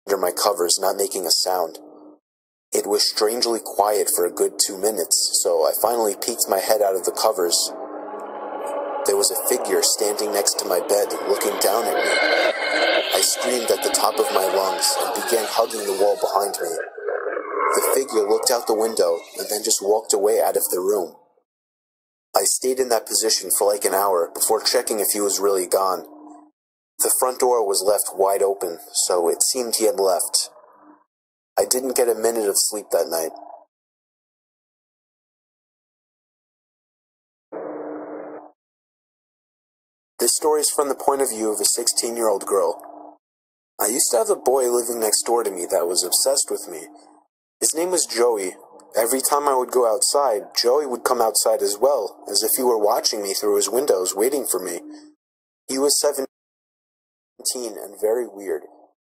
under my covers, not making a sound. It was strangely quiet for a good 2 minutes, so I finally peeked my head out of the covers. There was a figure standing next to my bed, looking down at me. I screamed at the top of my lungs and began hugging the wall behind me. The figure looked out the window and then just walked away out of the room. I stayed in that position for like an hour before checking if he was really gone. The front door was left wide open, so it seemed he had left. I didn't get a minute of sleep that night. This story is from the point of view of a 16-year-old girl. I used to have a boy living next door to me that was obsessed with me. His name was Joey. Every time I would go outside, Joey would come outside as well, as if he were watching me through his windows, waiting for me. He was 17 and very weird,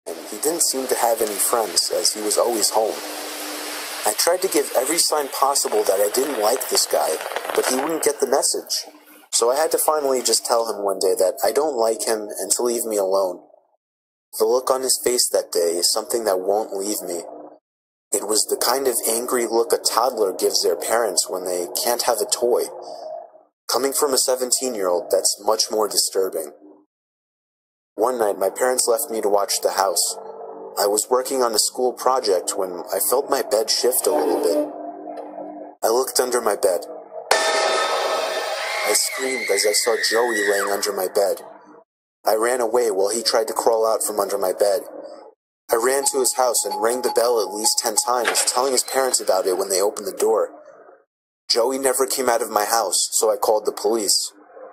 and he didn't seem to have any friends, as he was always home. I tried to give every sign possible that I didn't like this guy, but he wouldn't get the message. So I had to finally just tell him one day that I don't like him and to leave me alone. The look on his face that day is something that won't leave me. It was the kind of angry look a toddler gives their parents when they can't have a toy. Coming from a 17-year-old, that's much more disturbing. One night, my parents left me to watch the house. I was working on a school project when I felt my bed shift a little bit. I looked under my bed. I screamed as I saw Joey laying under my bed. I ran away while he tried to crawl out from under my bed. I ran to his house and rang the bell at least 10 times, telling his parents about it when they opened the door. Joey never came out of my house, so I called the police.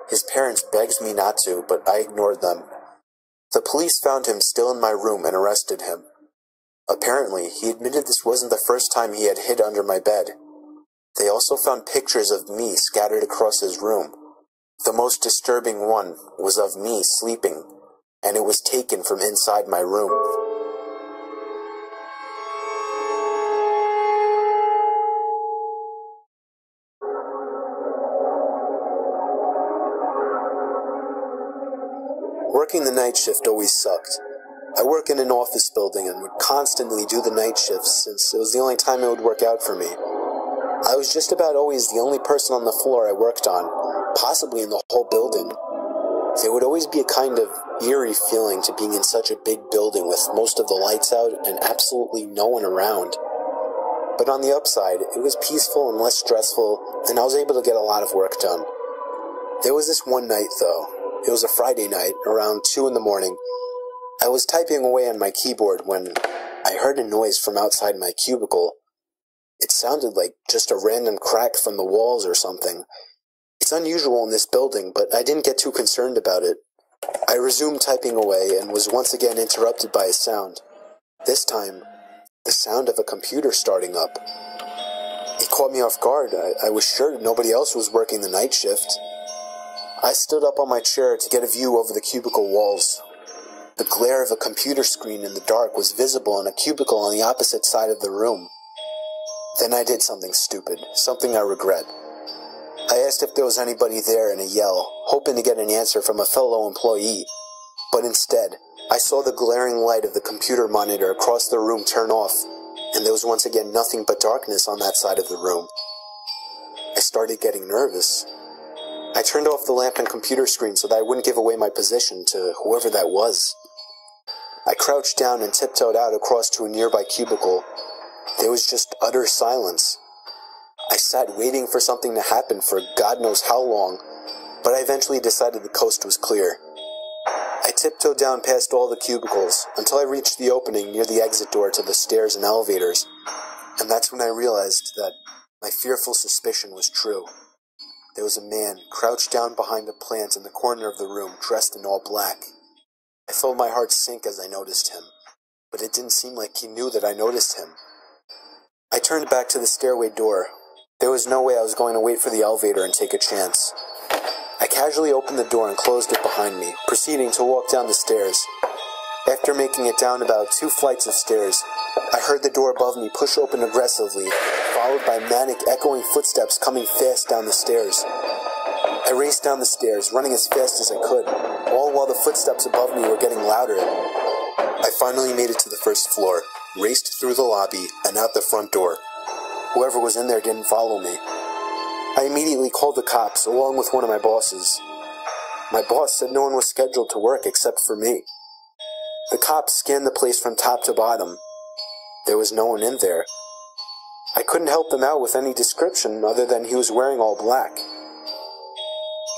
His parents begged me not to, but I ignored them. The police found him still in my room and arrested him. Apparently, he admitted this wasn't the first time he had hid under my bed. They also found pictures of me scattered across his room. The most disturbing one was of me sleeping, and it was taken from inside my room. Working the night shift always sucked. I work in an office building and would constantly do the night shifts since it was the only time it would work out for me. I was just about always the only person on the floor I worked on, possibly in the whole building. There would always be a kind of eerie feeling to being in such a big building with most of the lights out and absolutely no one around. But on the upside, it was peaceful and less stressful, and I was able to get a lot of work done. There was this one night, though. It was a Friday night, around 2 in the morning. I was typing away on my keyboard when I heard a noise from outside my cubicle. It sounded like just a random crack from the walls or something. It's unusual in this building, but I didn't get too concerned about it. I resumed typing away and was once again interrupted by a sound. This time, the sound of a computer starting up. It caught me off guard. I was sure nobody else was working the night shift. I stood up on my chair to get a view over the cubicle walls. The glare of a computer screen in the dark was visible in a cubicle on the opposite side of the room. Then I did something stupid, something I regret. I asked if there was anybody there in a yell, hoping to get an answer from a fellow employee. But instead, I saw the glaring light of the computer monitor across the room turn off, and there was once again nothing but darkness on that side of the room. I started getting nervous. I turned off the lamp and computer screen so that I wouldn't give away my position to whoever that was. I crouched down and tiptoed out across to a nearby cubicle. There was just utter silence. I sat waiting for something to happen for God knows how long, but I eventually decided the coast was clear. I tiptoed down past all the cubicles until I reached the opening near the exit door to the stairs and elevators, and that's when I realized that my fearful suspicion was true. There was a man crouched down behind a plant in the corner of the room, dressed in all black. I felt my heart sink as I noticed him, but it didn't seem like he knew that I noticed him. I turned back to the stairway door. There was no way I was going to wait for the elevator and take a chance. I casually opened the door and closed it behind me, proceeding to walk down the stairs. After making it down about 2 flights of stairs, I heard the door above me push open aggressively, followed by manic, echoing footsteps coming fast down the stairs. I raced down the stairs, running as fast as I could, all while the footsteps above me were getting louder. I finally made it to the first floor, raced through the lobby, and out the front door. Whoever was in there didn't follow me. I immediately called the cops, along with one of my bosses. My boss said no one was scheduled to work except for me. The cops scanned the place from top to bottom. There was no one in there. I couldn't help them out with any description other than he was wearing all black.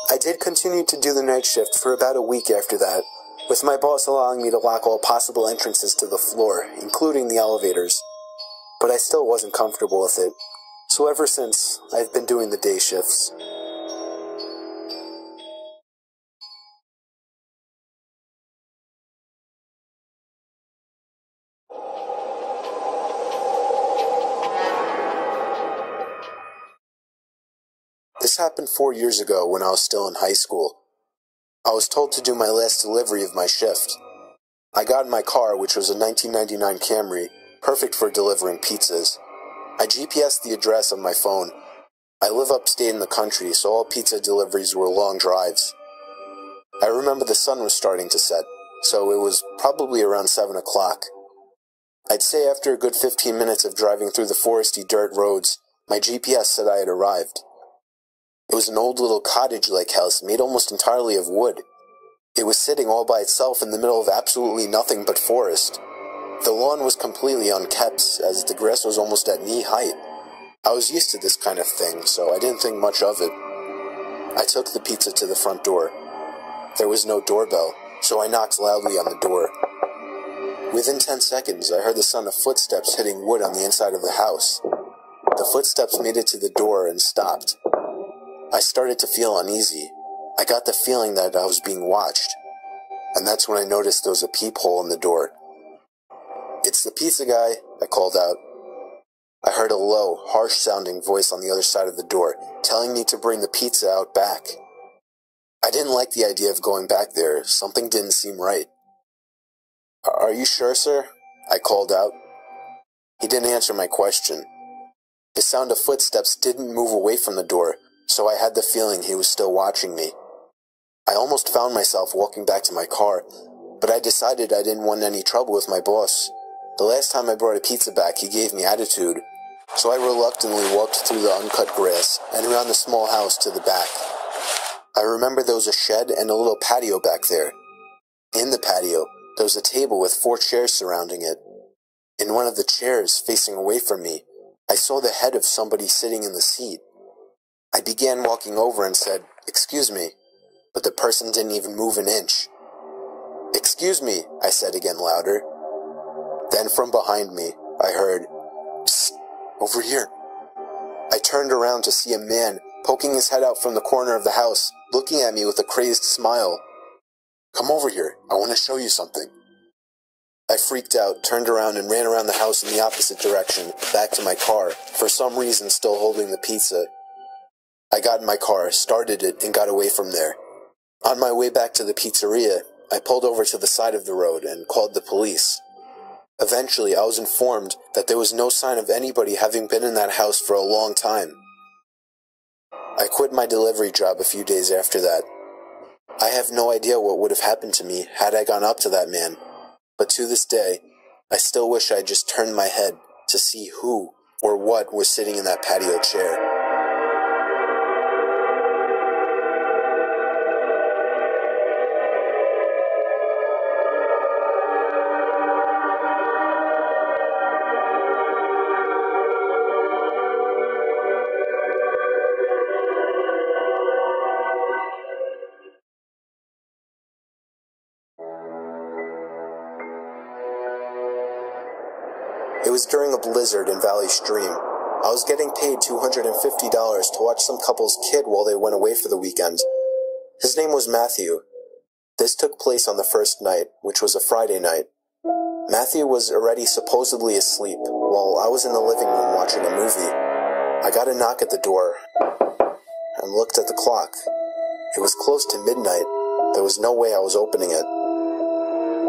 I did continue to do the night shift for about a week after that, with my boss allowing me to lock all possible entrances to the floor, including the elevators. But I still wasn't comfortable with it, so ever since, I've been doing the day shifts. This happened 4 years ago when I was still in high school. I was told to do my last delivery of my shift. I got in my car, which was a 1999 Camry, perfect for delivering pizzas. I GPSed the address on my phone. I live upstate in the country, so all pizza deliveries were long drives. I remember the sun was starting to set, so it was probably around 7 o'clock. I'd say after a good 15 minutes of driving through the foresty dirt roads, my GPS said I had arrived. It was an old little cottage-like house made almost entirely of wood. It was sitting all by itself in the middle of absolutely nothing but forest. The lawn was completely unkept, as the grass was almost at knee height. I was used to this kind of thing, so I didn't think much of it. I took the pizza to the front door. There was no doorbell, so I knocked loudly on the door. Within 10 seconds, I heard the sound of footsteps hitting wood on the inside of the house. The footsteps made it to the door and stopped. I started to feel uneasy. I got the feeling that I was being watched. And that's when I noticed there was a peephole in the door. "It's the pizza guy," I called out. I heard a low, harsh-sounding voice on the other side of the door, telling me to bring the pizza out back. I didn't like the idea of going back there. Something didn't seem right. "Are you sure, sir?" I called out. He didn't answer my question. The sound of footsteps didn't move away from the door, so I had the feeling he was still watching me. I almost found myself walking back to my car, but I decided I didn't want any trouble with my boss. The last time I brought a pizza back, he gave me attitude, so I reluctantly walked through the uncut grass and around the small house to the back. I remember there was a shed and a little patio back there. In the patio, there was a table with 4 chairs surrounding it. In one of the chairs, facing away from me, I saw the head of somebody sitting in the seat. I began walking over and said, "Excuse me," but the person didn't even move an inch. "Excuse me," I said again louder. Then from behind me, I heard, "Psst, over here." I turned around to see a man poking his head out from the corner of the house, looking at me with a crazed smile. "Come over here, I want to show you something." I freaked out, turned around, and ran around the house in the opposite direction, back to my car, for some reason still holding the pizza. I got in my car, started it, and got away from there. On my way back to the pizzeria, I pulled over to the side of the road and called the police. Eventually, I was informed that there was no sign of anybody having been in that house for a long time. I quit my delivery job a few days after that. I have no idea what would have happened to me had I gone up to that man, but to this day, I still wish I had just turned my head to see who or what was sitting in that patio chair. It was during a blizzard in Valley Stream. I was getting paid $250 to watch some couple's kid while they went away for the weekend. His name was Matthew. This took place on the first night, which was a Friday night. Matthew was already supposedly asleep, while I was in the living room watching a movie. I got a knock at the door, and looked at the clock. It was close to midnight. There was no way I was opening it.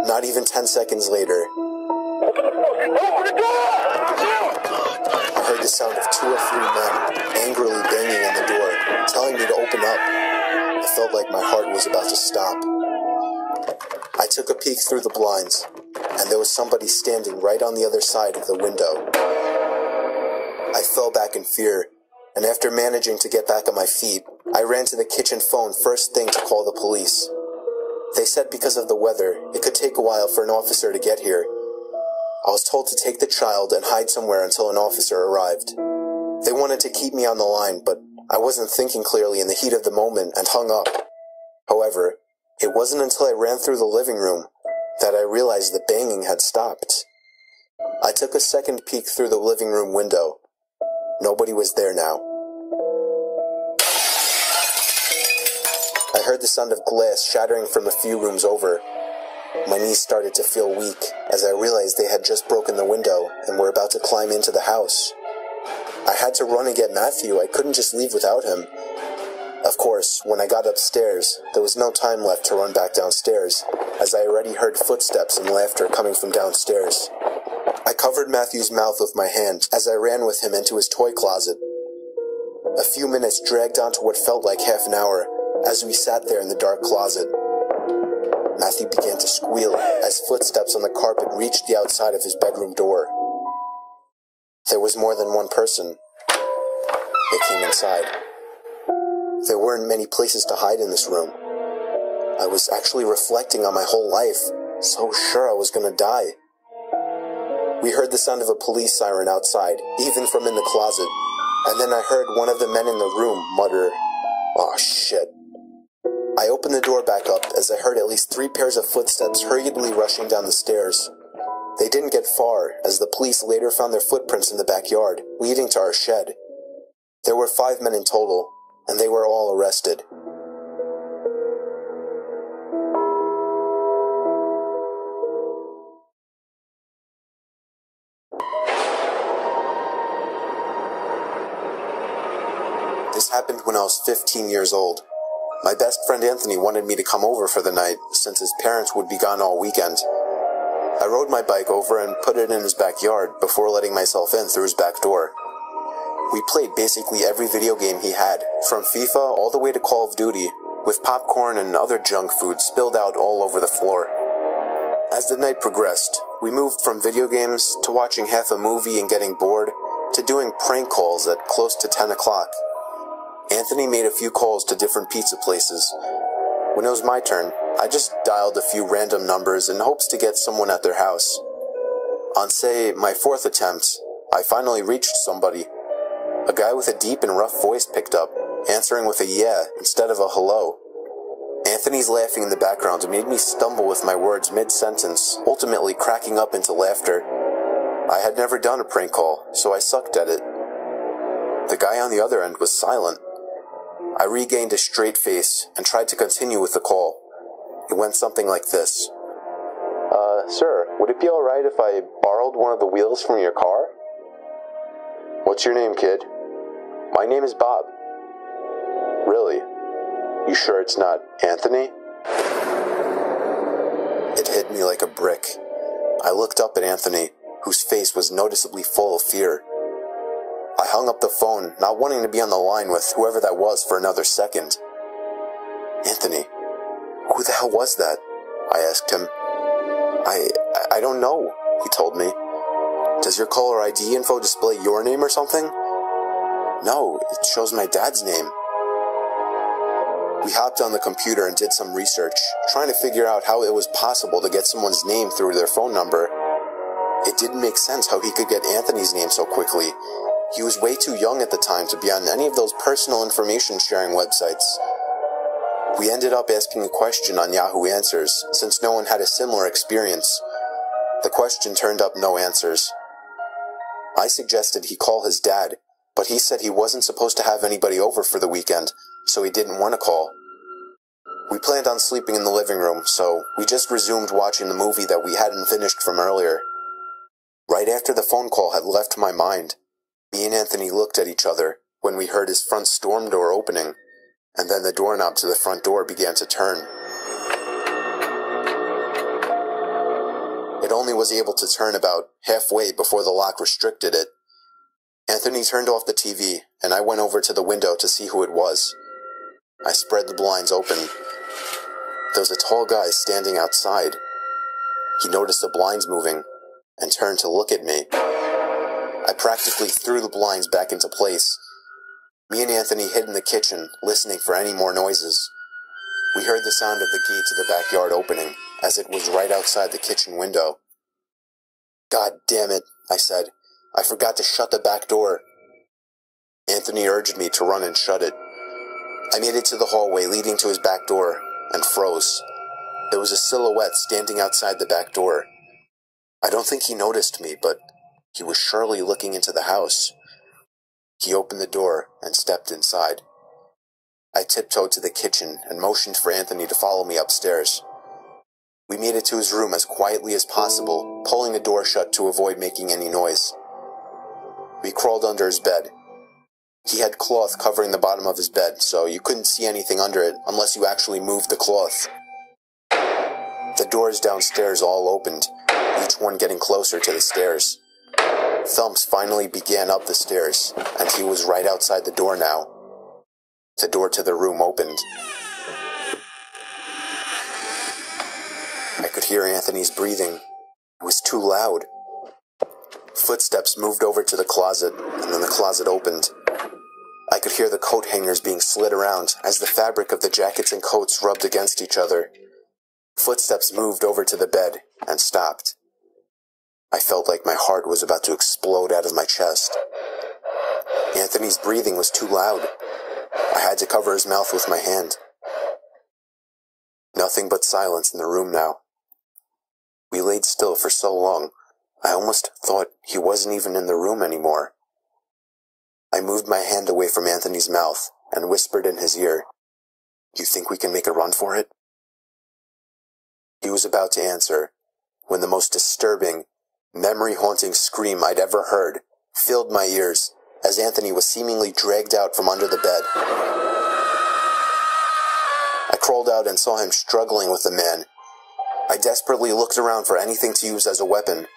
Not even 10 seconds later, Open the door! I heard the sound of 2 or 3 men angrily banging on the door, telling me to open up. I felt like my heart was about to stop. I took a peek through the blinds. and there was somebody standing right on the other side of the window. I fell back in fear, and after managing to get back on my feet, I ran to the kitchen phone first thing to call the police. They said because of the weather, it could take a while for an officer to get here. I was told to take the child and hide somewhere until an officer arrived. They wanted to keep me on the line, but I wasn't thinking clearly in the heat of the moment and hung up. However, it wasn't until I ran through the living room that I realized the banging had stopped. I took a second peek through the living room window. Nobody was there now. I heard the sound of glass shattering from a few rooms over. My knees started to feel weak as I realized they had just broken the window and were about to climb into the house. I had to run and get Matthew. I couldn't just leave without him. Of course, when I got upstairs, there was no time left to run back downstairs, as I already heard footsteps and laughter coming from downstairs. I covered Matthew's mouth with my hand as I ran with him into his toy closet. A few minutes dragged on to what felt like half an hour as we sat there in the dark closet. Matthew began to squeal as footsteps on the carpet reached the outside of his bedroom door. There was more than one person. They came inside. There weren't many places to hide in this room. I was actually reflecting on my whole life, so sure I was gonna die. We heard the sound of a police siren outside, even from in the closet, and then I heard one of the men in the room mutter, "Oh shit." I opened the door back up as I heard at least 3 pairs of footsteps hurriedly rushing down the stairs. They didn't get far, as the police later found their footprints in the backyard, leading to our shed. There were 5 men in total, and they were all arrested. This happened when I was 15 years old. My best friend Anthony wanted me to come over for the night, since his parents would be gone all weekend. I rode my bike over and put it in his backyard before letting myself in through his back door. We played basically every video game he had, from FIFA all the way to Call of Duty, with popcorn and other junk food spilled out all over the floor. As the night progressed, we moved from video games to watching half a movie and getting bored, to doing prank calls at close to 10 o'clock. Anthony made a few calls to different pizza places. When it was my turn, I just dialed a few random numbers in hopes to get someone at their house. On, say, my 4th attempt, I finally reached somebody. A guy with a deep and rough voice picked up, answering with a yeah instead of a hello. Anthony's laughing in the background made me stumble with my words mid-sentence, ultimately cracking up into laughter. I had never done a prank call, so I sucked at it. The guy on the other end was silent. I regained a straight face and tried to continue with the call. It went something like this. Sir, would it be alright if I borrowed one of the wheels from your car? What's your name, kid? My name is Bob. Really? You sure it's not Anthony? It hit me like a brick. I looked up at Anthony, whose face was noticeably full of fear. I hung up the phone, not wanting to be on the line with whoever that was for another second. Anthony, who the hell was that? I asked him. I don't know, he told me. Does your caller ID info display your name or something? No, it shows my dad's name. We hopped on the computer and did some research, trying to figure out how it was possible to get someone's name through their phone number. It didn't make sense how he could get Anthony's name so quickly. He was way too young at the time to be on any of those personal information sharing websites. We ended up asking a question on Yahoo Answers, since no one had a similar experience. The question turned up no answers. I suggested he call his dad, but he said he wasn't supposed to have anybody over for the weekend, so he didn't want to call. We planned on sleeping in the living room, so we just resumed watching the movie that we hadn't finished from earlier. Right after the phone call had left my mind, me and Anthony looked at each other when we heard his front storm door opening, and then the doorknob to the front door began to turn. It only was able to turn about halfway before the lock restricted it. Anthony turned off the TV, and I went over to the window to see who it was. I spread the blinds open. There was a tall guy standing outside. He noticed the blinds moving and turned to look at me. I practically threw the blinds back into place. Me and Anthony hid in the kitchen, listening for any more noises. We heard the sound of the gate to the backyard opening, as it was right outside the kitchen window. "God damn it," I said. "I forgot to shut the back door." Anthony urged me to run and shut it. I made it to the hallway leading to his back door, and froze. There was a silhouette standing outside the back door. I don't think he noticed me, but he was surely looking into the house. He opened the door and stepped inside. I tiptoed to the kitchen and motioned for Anthony to follow me upstairs. We made it to his room as quietly as possible, pulling the door shut to avoid making any noise. We crawled under his bed. He had cloth covering the bottom of his bed, so you couldn't see anything under it unless you actually moved the cloth. The doors downstairs all opened, each one getting closer to the stairs. Thumps finally began up the stairs, and he was right outside the door now. The door to the room opened. I could hear Anthony's breathing. It was too loud. Footsteps moved over to the closet, and then the closet opened. I could hear the coat hangers being slid around as the fabric of the jackets and coats rubbed against each other. Footsteps moved over to the bed and stopped. I felt like my heart was about to explode out of my chest. Anthony's breathing was too loud. I had to cover his mouth with my hand. Nothing but silence in the room now. We laid still for so long, I almost thought he wasn't even in the room anymore. I moved my hand away from Anthony's mouth and whispered in his ear, "You think we can make a run for it?" He was about to answer when the most disturbing, memory-haunting scream I'd ever heard filled my ears as Anthony was seemingly dragged out from under the bed. I crawled out and saw him struggling with the man. I desperately looked around for anything to use as a weapon.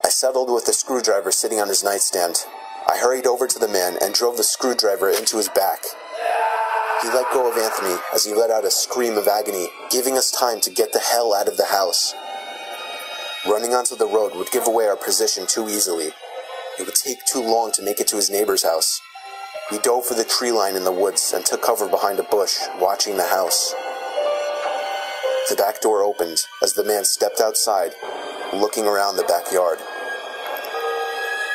I settled with the screwdriver sitting on his nightstand. I hurried over to the man and drove the screwdriver into his back. He let go of Anthony as he let out a scream of agony, giving us time to get the hell out of the house. Running onto the road would give away our position too easily. It would take too long to make it to his neighbor's house. We dove for the tree line in the woods and took cover behind a bush, watching the house. The back door opened as the man stepped outside, looking around the backyard.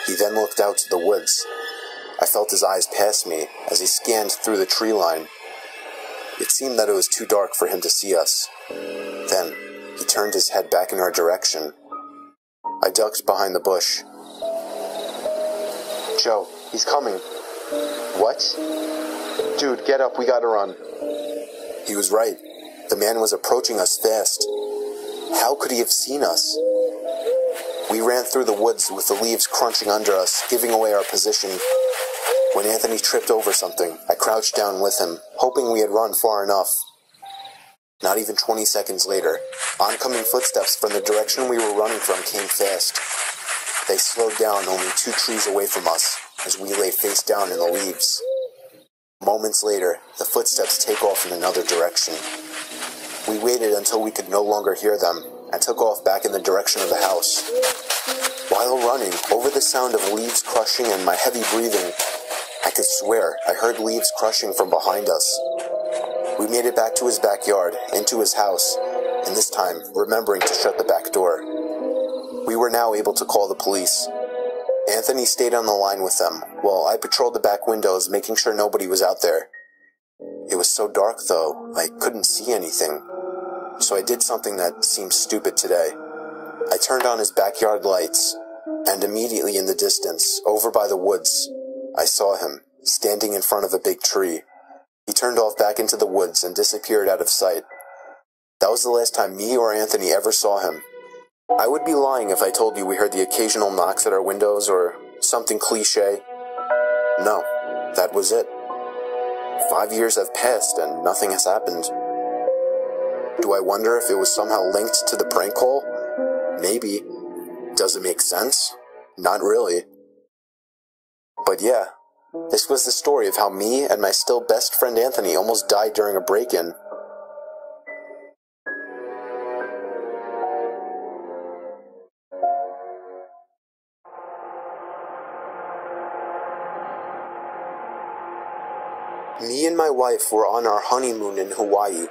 He then looked out to the woods. I felt his eyes pass me as he scanned through the tree line. It seemed that it was too dark for him to see us. Then, he turned his head back in our direction. I ducked behind the bush. "Joe, he's coming." "What?" "Dude, get up, we gotta run." He was right. The man was approaching us fast. How could he have seen us? We ran through the woods with the leaves crunching under us, giving away our position. When Anthony tripped over something, I crouched down with him, hoping we had run far enough. Not even 20 seconds later, oncoming footsteps from the direction we were running from came fast. They slowed down only 2 trees away from us, as we lay face down in the leaves. Moments later, the footsteps take off in another direction. We waited until we could no longer hear them, and took off back in the direction of the house. While running, over the sound of leaves crushing and my heavy breathing, I could swear I heard leaves crushing from behind us. We made it back to his backyard, into his house, and this time remembering to shut the back door. We were now able to call the police. Anthony stayed on the line with them, while I patrolled the back windows, making sure nobody was out there. It was so dark, though, I couldn't see anything. So I did something that seems stupid today. I turned on his backyard lights, and immediately in the distance, over by the woods, I saw him, standing in front of a big tree. He turned off back into the woods and disappeared out of sight. That was the last time me or Anthony ever saw him. I would be lying if I told you we heard the occasional knocks at our windows or something cliché. No, that was it. 5 years have passed and nothing has happened. Do I wonder if it was somehow linked to the prank call? Maybe. Does it make sense? Not really. But yeah, this was the story of how me and my still best friend Anthony almost died during a break-in. Me and my wife were on our honeymoon in Hawaii.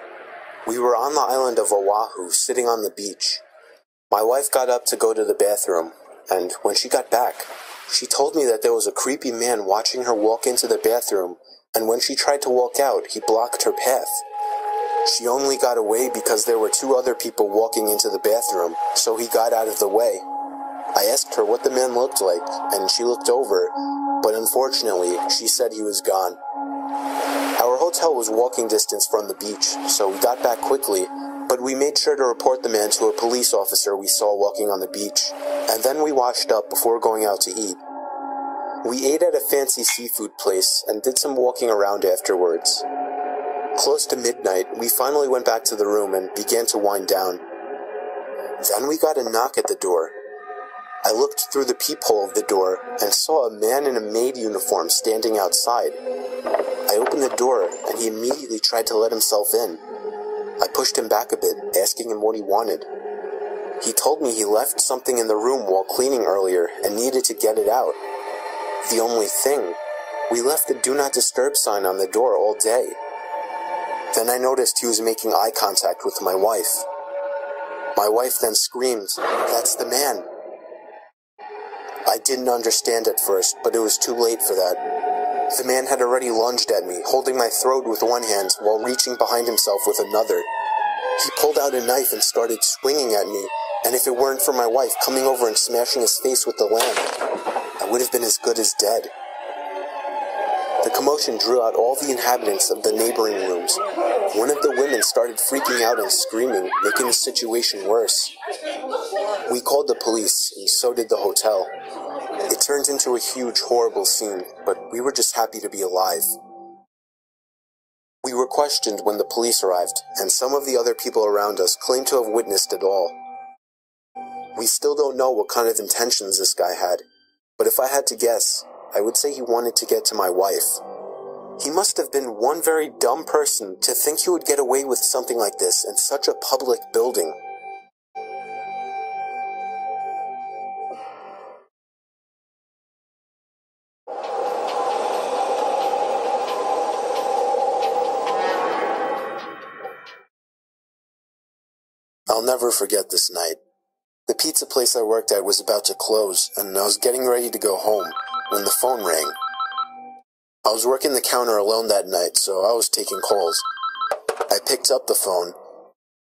We were on the island of Oahu, sitting on the beach. My wife got up to go to the bathroom, and when she got back, she told me that there was a creepy man watching her walk into the bathroom, and when she tried to walk out, he blocked her path. She only got away because there were 2 other people walking into the bathroom, so he got out of the way. I asked her what the man looked like, and she looked over, but unfortunately, she said he was gone. Our hotel was walking distance from the beach, so we got back quickly, but we made sure to report the man to a police officer we saw walking on the beach, and then we washed up before going out to eat. We ate at a fancy seafood place and did some walking around afterwards. Close to midnight, we finally went back to the room and began to wind down. Then we got a knock at the door. I looked through the peephole of the door and saw a man in a maid uniform standing outside. I opened the door and he immediately tried to let himself in. I pushed him back a bit, asking him what he wanted. He told me he left something in the room while cleaning earlier and needed to get it out. The only thing, we left the do not disturb sign on the door all day. Then I noticed he was making eye contact with my wife. My wife then screamed, "That's the man." I didn't understand at first, but it was too late for that. The man had already lunged at me, holding my throat with one hand while reaching behind himself with another. He pulled out a knife and started swinging at me, and if it weren't for my wife coming over and smashing his face with the lamp, I would have been as good as dead. The commotion drew out all the inhabitants of the neighboring rooms. One of the women started freaking out and screaming, making the situation worse. We called the police, and so did the hotel. It turned into a huge, horrible scene, but we were just happy to be alive. We were questioned when the police arrived, and some of the other people around us claimed to have witnessed it all. We still don't know what kind of intentions this guy had, but if I had to guess, I would say he wanted to get to my wife. He must have been one very dumb person to think he would get away with something like this in such a public building. I'll never forget this night. The pizza place I worked at was about to close, and I was getting ready to go home when the phone rang. I was working the counter alone that night, so I was taking calls. I picked up the phone.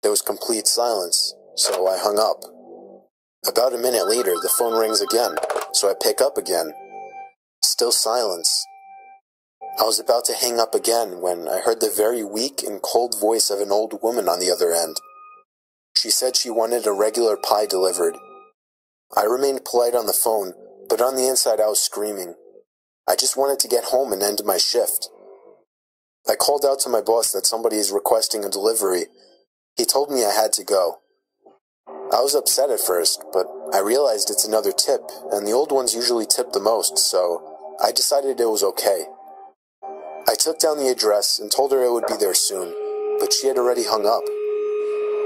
There was complete silence, so I hung up. About a minute later, the phone rings again, so I pick up again. Still silence. I was about to hang up again when I heard the very weak and cold voice of an old woman on the other end. She said she wanted a regular pie delivered. I remained polite on the phone, but on the inside I was screaming. I just wanted to get home and end my shift. I called out to my boss that somebody is requesting a delivery. He told me I had to go. I was upset at first, but I realized it's another tip, and the old ones usually tip the most, so I decided it was okay. I took down the address and told her it would be there soon, but she had already hung up.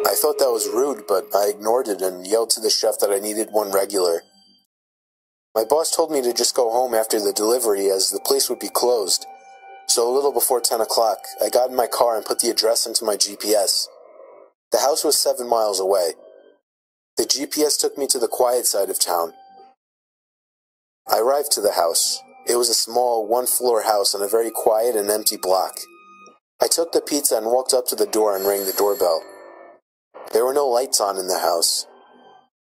I thought that was rude, but I ignored it and yelled to the chef that I needed one regular. My boss told me to just go home after the delivery as the place would be closed. So a little before 10 o'clock, I got in my car and put the address into my GPS. The house was 7 miles away. The GPS took me to the quiet side of town. I arrived to the house. It was a small, one-floor house on a very quiet and empty block. I took the pizza and walked up to the door and rang the doorbell. There were no lights on in the house.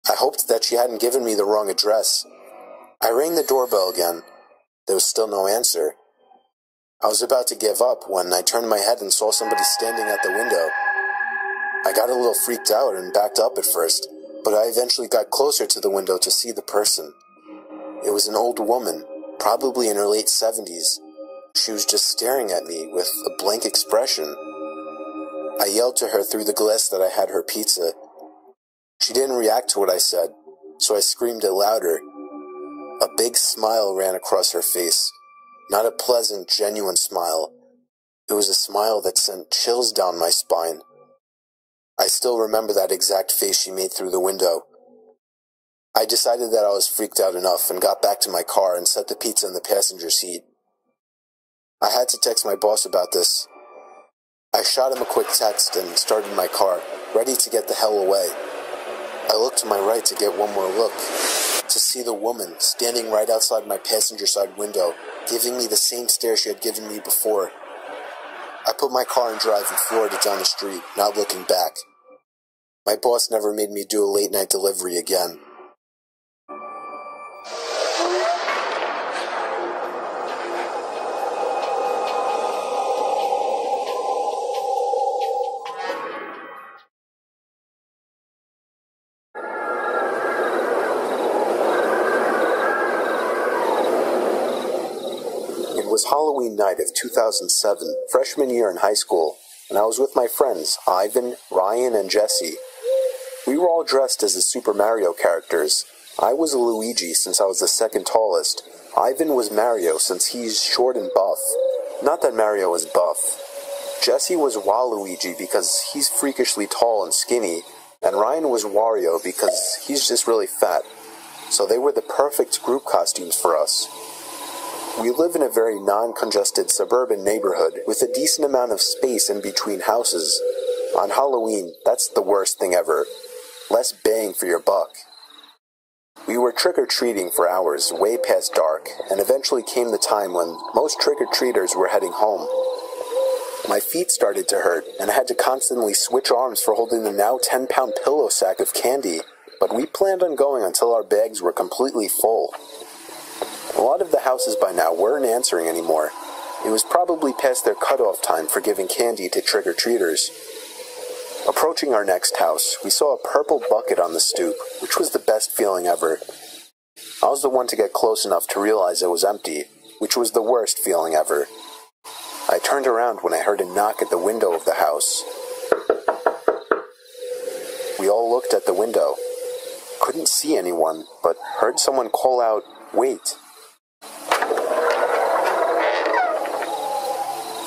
I hoped that she hadn't given me the wrong address. I rang the doorbell again. There was still no answer. I was about to give up when I turned my head and saw somebody standing at the window. I got a little freaked out and backed up at first, but I eventually got closer to the window to see the person. It was an old woman, probably in her late 70s. She was just staring at me with a blank expression. I yelled to her through the glass that I had her pizza. She didn't react to what I said, so I screamed it louder. A big smile ran across her face. Not a pleasant, genuine smile. It was a smile that sent chills down my spine. I still remember that exact face she made through the window. I decided that I was freaked out enough and got back to my car and set the pizza in the passenger seat. I had to text my boss about this. I shot him a quick text and started my car, ready to get the hell away. I looked to my right to get one more look, to see the woman standing right outside my passenger side window, giving me the same stare she had given me before. I put my car in drive and floored it down the street, not looking back. My boss never made me do a late night delivery again. It was Halloween night of 2007, freshman year in high school, and I was with my friends, Ivan, Ryan, and Jesse. We were all dressed as the Super Mario characters. I was Luigi since I was the second tallest. Ivan was Mario since he's short and buff. Not that Mario is buff. Jesse was Waluigi because he's freakishly tall and skinny, and Ryan was Wario because he's just really fat. So they were the perfect group costumes for us. We live in a very non-congested suburban neighborhood with a decent amount of space in between houses. On Halloween, that's the worst thing ever. Less bang for your buck. We were trick-or-treating for hours, way past dark, and eventually came the time when most trick-or-treaters were heading home. My feet started to hurt, and I had to constantly switch arms for holding the now 10-pound pillow sack of candy, but we planned on going until our bags were completely full. A lot of the houses by now weren't answering anymore. It was probably past their cutoff time for giving candy to trick-or-treaters. Approaching our next house, we saw a purple bucket on the stoop, which was the best feeling ever. I was the one to get close enough to realize it was empty, which was the worst feeling ever. I turned around when I heard a knock at the window of the house. We all looked at the window. Couldn't see anyone, but heard someone call out, "Wait."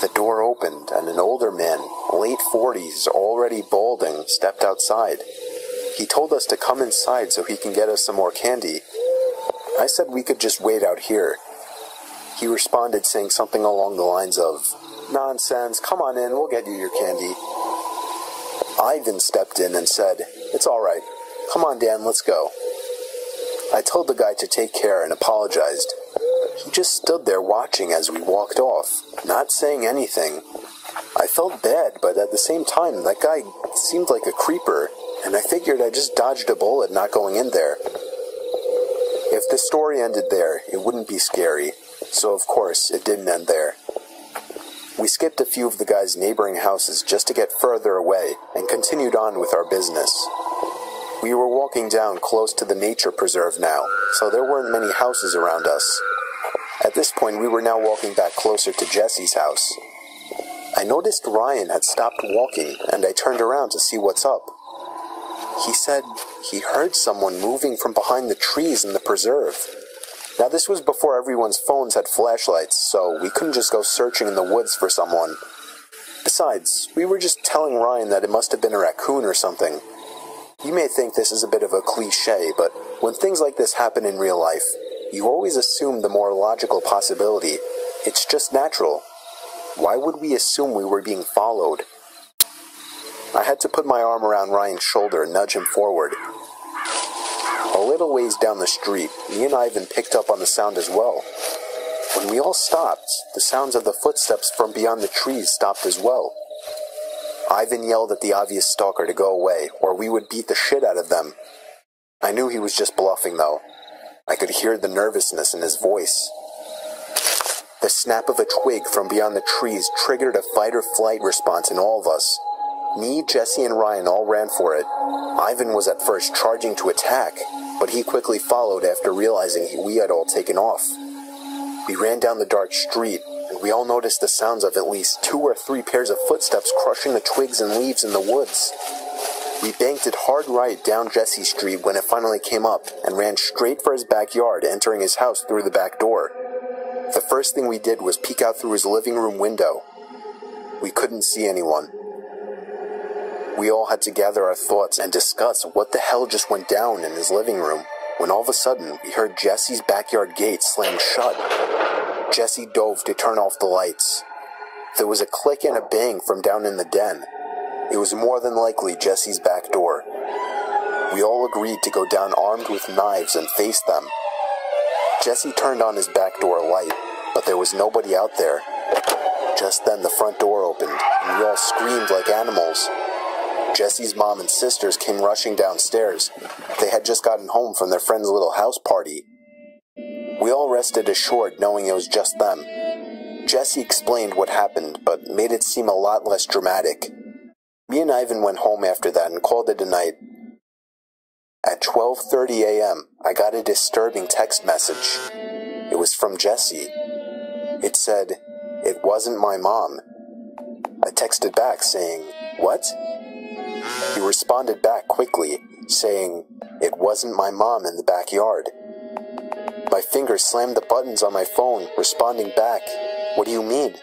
The door opened, and an older man, late 40s, already balding, stepped outside. He told us to come inside so he can get us some more candy. I said we could just wait out here. He responded saying something along the lines of, "Nonsense, come on in, we'll get you your candy." Ivan stepped in and said, "It's all right. Come on, Dan, let's go." I told the guy to take care and apologized. He just stood there watching as we walked off, not saying anything. I felt bad, but at the same time, that guy seemed like a creeper, and I figured I just dodged a bullet not going in there. If the story ended there, it wouldn't be scary, so of course, it didn't end there. We skipped a few of the guy's neighboring houses just to get further away, and continued on with our business. We were walking down close to the nature preserve now, so there weren't many houses around us. At this point, we were now walking back closer to Jesse's house. I noticed Ryan had stopped walking, and I turned around to see what's up. He said he heard someone moving from behind the trees in the preserve. Now, this was before everyone's phones had flashlights, so we couldn't just go searching in the woods for someone. Besides, we were just telling Ryan that it must have been a raccoon or something. You may think this is a bit of a cliche, but when things like this happen in real life, you always assume the more logical possibility. It's just natural. Why would we assume we were being followed? I had to put my arm around Ryan's shoulder and nudge him forward. A little ways down the street, me and Ivan picked up on the sound as well. When we all stopped, the sounds of the footsteps from beyond the trees stopped as well. Ivan yelled at the obvious stalker to go away, or we would beat the shit out of them. I knew he was just bluffing, though. I could hear the nervousness in his voice. The snap of a twig from beyond the trees triggered a fight-or-flight response in all of us. Me, Jesse, and Ryan all ran for it. Ivan was at first charging to attack, but he quickly followed after realizing we had all taken off. We ran down the dark street, and we all noticed the sounds of at least 2 or 3 pairs of footsteps crushing the twigs and leaves in the woods. We banked it hard right down Jesse Street when it finally came up, and ran straight for his backyard, entering his house through the back door. The first thing we did was peek out through his living room window. We couldn't see anyone. We all had to gather our thoughts and discuss what the hell just went down in his living room, when all of a sudden we heard Jesse's backyard gate slam shut. Jesse dove to turn off the lights. There was a click and a bang from down in the den. It was more than likely Jesse's back door. We all agreed to go down armed with knives and face them. Jesse turned on his back door light, but there was nobody out there. Just then the front door opened, and we all screamed like animals. Jesse's mom and sisters came rushing downstairs. They had just gotten home from their friend's little house party. We all rested assured knowing it was just them. Jesse explained what happened, but made it seem a lot less dramatic. Me and Ivan went home after that and called it a night. At 12:30 a.m., I got a disturbing text message. It was from Jesse. It said, "It wasn't my mom." I texted back saying, "What?" He responded back quickly, saying, "It wasn't my mom in the backyard." My fingers slammed the buttons on my phone, responding back, "What do you mean?"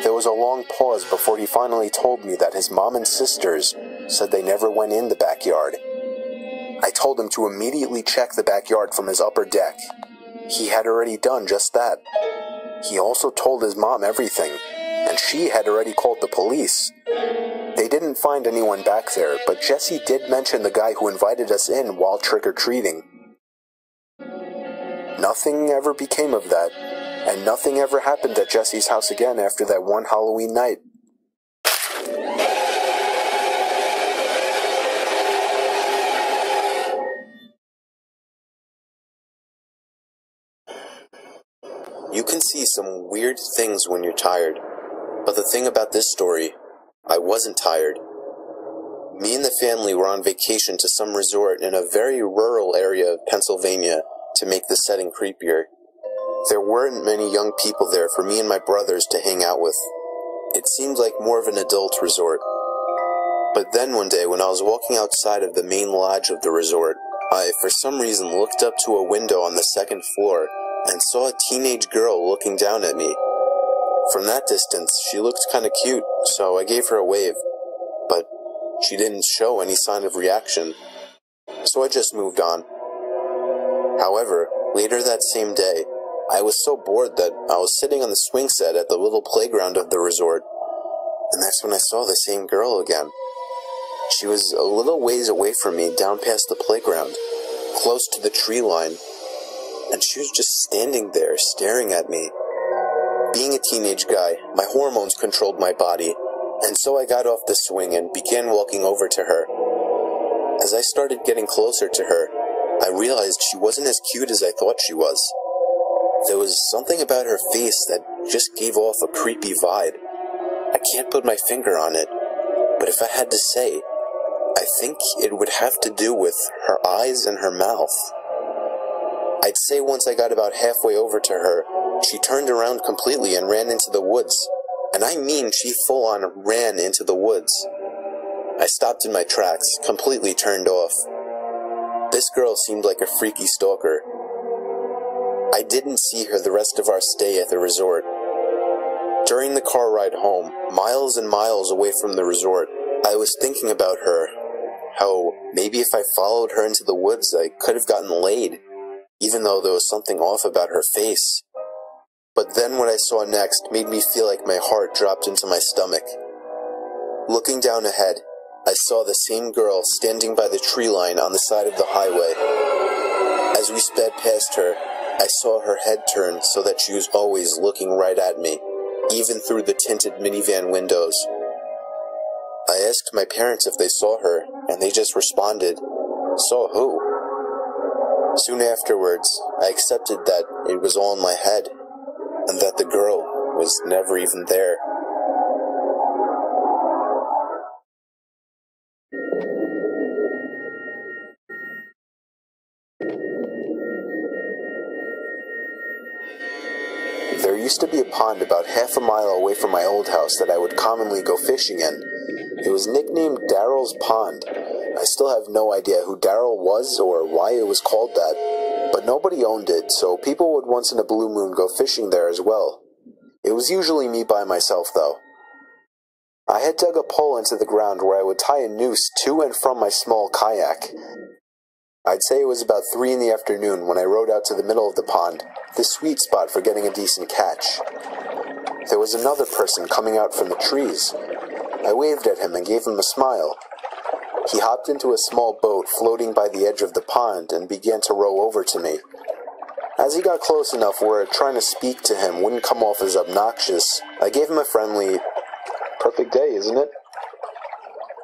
There was a long pause before he finally told me that his mom and sisters said they never went in the backyard. I told him to immediately check the backyard from his upper deck. He had already done just that. He also told his mom everything, and she had already called the police. They didn't find anyone back there, but Jesse did mention the guy who invited us in while trick-or-treating. Nothing ever became of that, and nothing ever happened at Jesse's house again after that one Halloween night. You can see some weird things when you're tired, but the thing about this story, I wasn't tired. Me and the family were on vacation to some resort in a very rural area of Pennsylvania to make the setting creepier. There weren't many young people there for me and my brothers to hang out with. It seemed like more of an adult resort. But then one day when I was walking outside of the main lodge of the resort, I, for some reason, looked up to a window on the second floor and saw a teenage girl looking down at me. From that distance, she looked kind of cute, so I gave her a wave. But she didn't show any sign of reaction, so I just moved on. However, later that same day, I was so bored that I was sitting on the swing set at the little playground of the resort, and that's when I saw the same girl again. She was a little ways away from me down past the playground, close to the tree line, and she was just standing there staring at me. Being a teenage guy, my hormones controlled my body, and so I got off the swing and began walking over to her. As I started getting closer to her, I realized she wasn't as cute as I thought she was. There was something about her face that just gave off a creepy vibe. I can't put my finger on it, but if I had to say, I think it would have to do with her eyes and her mouth. I'd say once I got about halfway over to her, she turned around completely and ran into the woods. And I mean she full-on ran into the woods. I stopped in my tracks, completely turned off. This girl seemed like a freaky stalker. I didn't see her the rest of our stay at the resort. During the car ride home, miles and miles away from the resort, I was thinking about her. How maybe if I followed her into the woods, I could have gotten laid, even though there was something off about her face. But then what I saw next made me feel like my heart dropped into my stomach. Looking down ahead, I saw the same girl standing by the tree line on the side of the highway. As we sped past her, I saw her head turn so that she was always looking right at me, even through the tinted minivan windows. I asked my parents if they saw her, and they just responded, "Saw who?" Soon afterwards, I accepted that it was all in my head, and that the girl was never even there. There used to be a pond about half a mile away from my old house that I would commonly go fishing in. It was nicknamed Daryl's Pond. I still have no idea who Daryl was or why it was called that, but nobody owned it, so people would once in a blue moon go fishing there as well. It was usually me by myself, though. I had dug a pole into the ground where I would tie a noose to and from my small kayak. I'd say it was about 3 in the afternoon when I rode out to the middle of the pond, the sweet spot for getting a decent catch. There was another person coming out from the trees. I waved at him and gave him a smile. He hopped into a small boat floating by the edge of the pond and began to row over to me. As he got close enough where trying to speak to him wouldn't come off as obnoxious, I gave him a friendly, "Perfect day, isn't it?"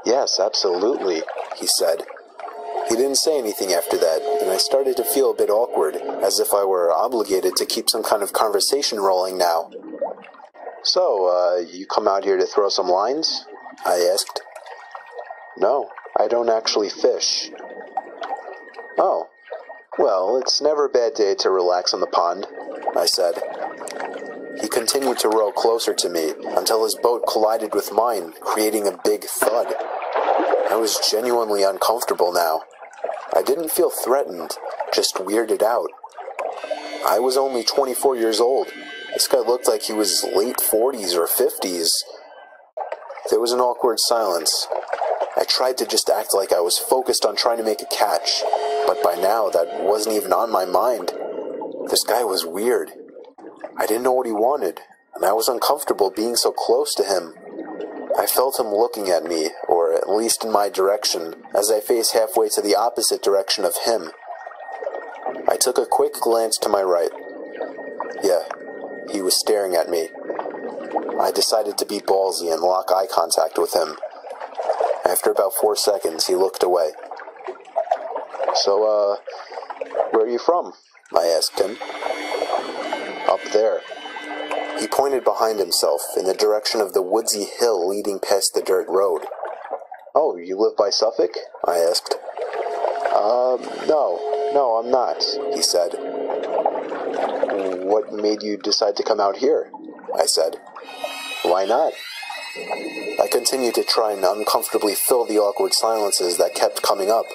"Yes, absolutely," he said. He didn't say anything after that, and I started to feel a bit awkward, as if I were obligated to keep some kind of conversation rolling now. "So, you come out here to throw some lines?" I asked. "No, I don't actually fish." "Oh, well, it's never a bad day to relax on the pond," I said. He continued to row closer to me until his boat collided with mine, creating a big thud. I was genuinely uncomfortable now. I didn't feel threatened, just weirded out. I was only 24 years old. This guy looked like he was late 40s or 50s. There was an awkward silence. I tried to just act like I was focused on trying to make a catch, but by now that wasn't even on my mind. This guy was weird. I didn't know what he wanted, and I was uncomfortable being so close to him. I felt him looking at me, or at least in my direction, as I faced halfway to the opposite direction of him. I took a quick glance to my right. Yeah, he was staring at me. I decided to be ballsy and lock eye contact with him. After about 4 seconds, he looked away. "So, where are you from?" I asked him. "Up there." He pointed behind himself, in the direction of the woodsy hill leading past the dirt road. "Oh, you live by Suffolk?" I asked. No, I'm not," he said. "What made you decide to come out here?" I said. "Why not?" I continued to try and uncomfortably fill the awkward silences that kept coming up.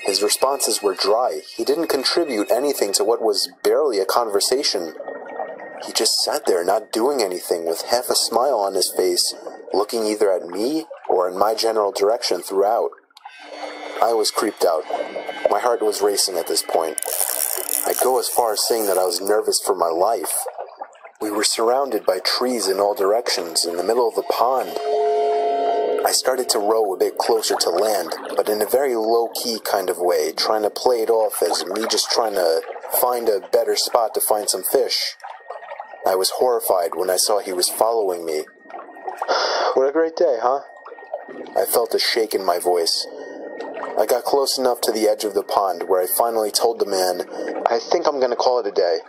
His responses were dry. He didn't contribute anything to what was barely a conversation. He just sat there not doing anything with half a smile on his face, looking either at me or in my general direction throughout. I was creeped out. My heart was racing at this point. I'd go as far as saying that I was nervous for my life. We were surrounded by trees in all directions in the middle of the pond. I started to row a bit closer to land, but in a very low-key kind of way, trying to play it off as me just trying to find a better spot to find some fish. I was horrified when I saw he was following me. "What a great day, huh?" I felt a shake in my voice. I got close enough to the edge of the pond where I finally told the man, "I think I'm going to call it a day."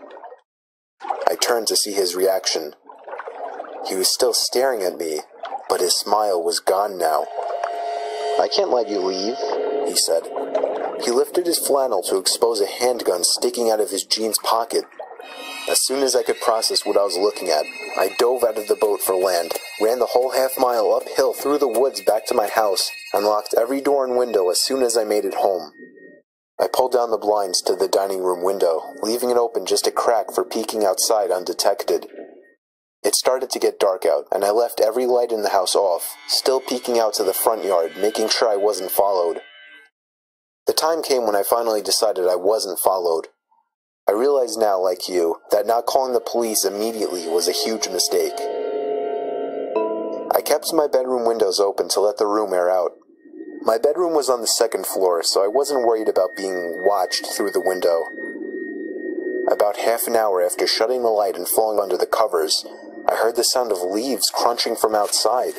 I turned to see his reaction. He was still staring at me, but his smile was gone now. "I can't let you leave," he said. He lifted his flannel to expose a handgun sticking out of his jeans pocket. As soon as I could process what I was looking at, I dove out of the boat for land, ran the whole half-mile uphill through the woods back to my house, and locked every door and window as soon as I made it home. I pulled down the blinds to the dining room window, leaving it open just a crack for peeking outside undetected. It started to get dark out, and I left every light in the house off, still peeking out to the front yard, making sure I wasn't followed. The time came when I finally decided I wasn't followed. I realize now, like you, that not calling the police immediately was a huge mistake. I kept my bedroom windows open to let the room air out. My bedroom was on the 2nd floor, so I wasn't worried about being watched through the window. About half an hour after shutting the light and falling under the covers, I heard the sound of leaves crunching from outside.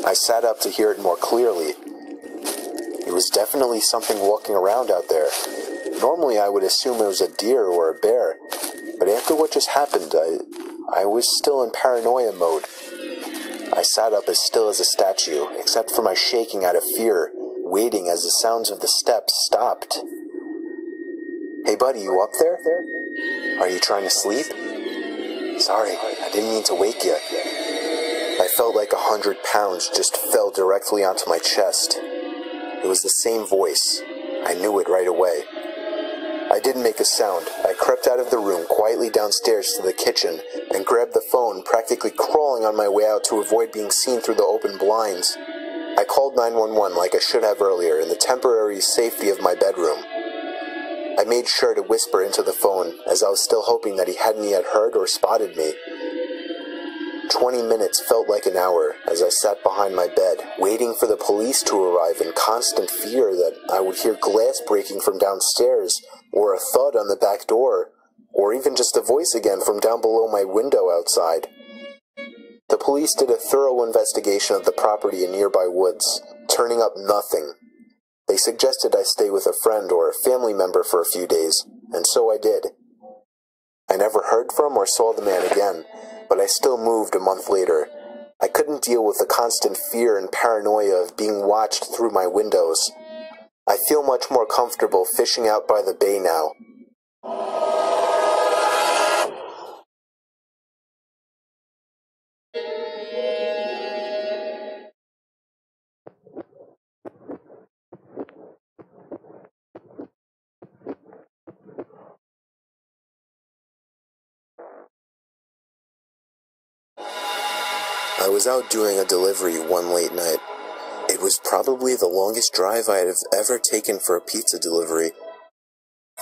I sat up to hear it more clearly. It was definitely something walking around out there. Normally I would assume it was a deer or a bear, but after what just happened, I was still in paranoia mode. I sat up as still as a statue, except for my shaking out of fear, waiting as the sounds of the steps stopped. "Hey buddy, you up there? Are you trying to sleep?" "Sorry, I didn't mean to wake you." I felt like 100 pounds just fell directly onto my chest. It was the same voice. I knew it right away. I didn't make a sound. I crept out of the room quietly downstairs to the kitchen and grabbed the phone, practically crawling on my way out to avoid being seen through the open blinds. I called 911 like I should have earlier in the temporary safety of my bedroom. I made sure to whisper into the phone, as I was still hoping that he hadn't yet heard or spotted me. 20 minutes felt like an hour as I sat behind my bed, waiting for the police to arrive in constant fear that I would hear glass breaking from downstairs, or a thud on the back door, or even just a voice again from down below my window outside. The police did a thorough investigation of the property in nearby woods, turning up nothing. They suggested I stay with a friend or a family member for a few days, and so I did. I never heard from or saw the man again, but I still moved a month later. I couldn't deal with the constant fear and paranoia of being watched through my windows. I feel much more comfortable fishing out by the bay now. I was out doing a delivery one late night. It was probably the longest drive I have ever taken for a pizza delivery.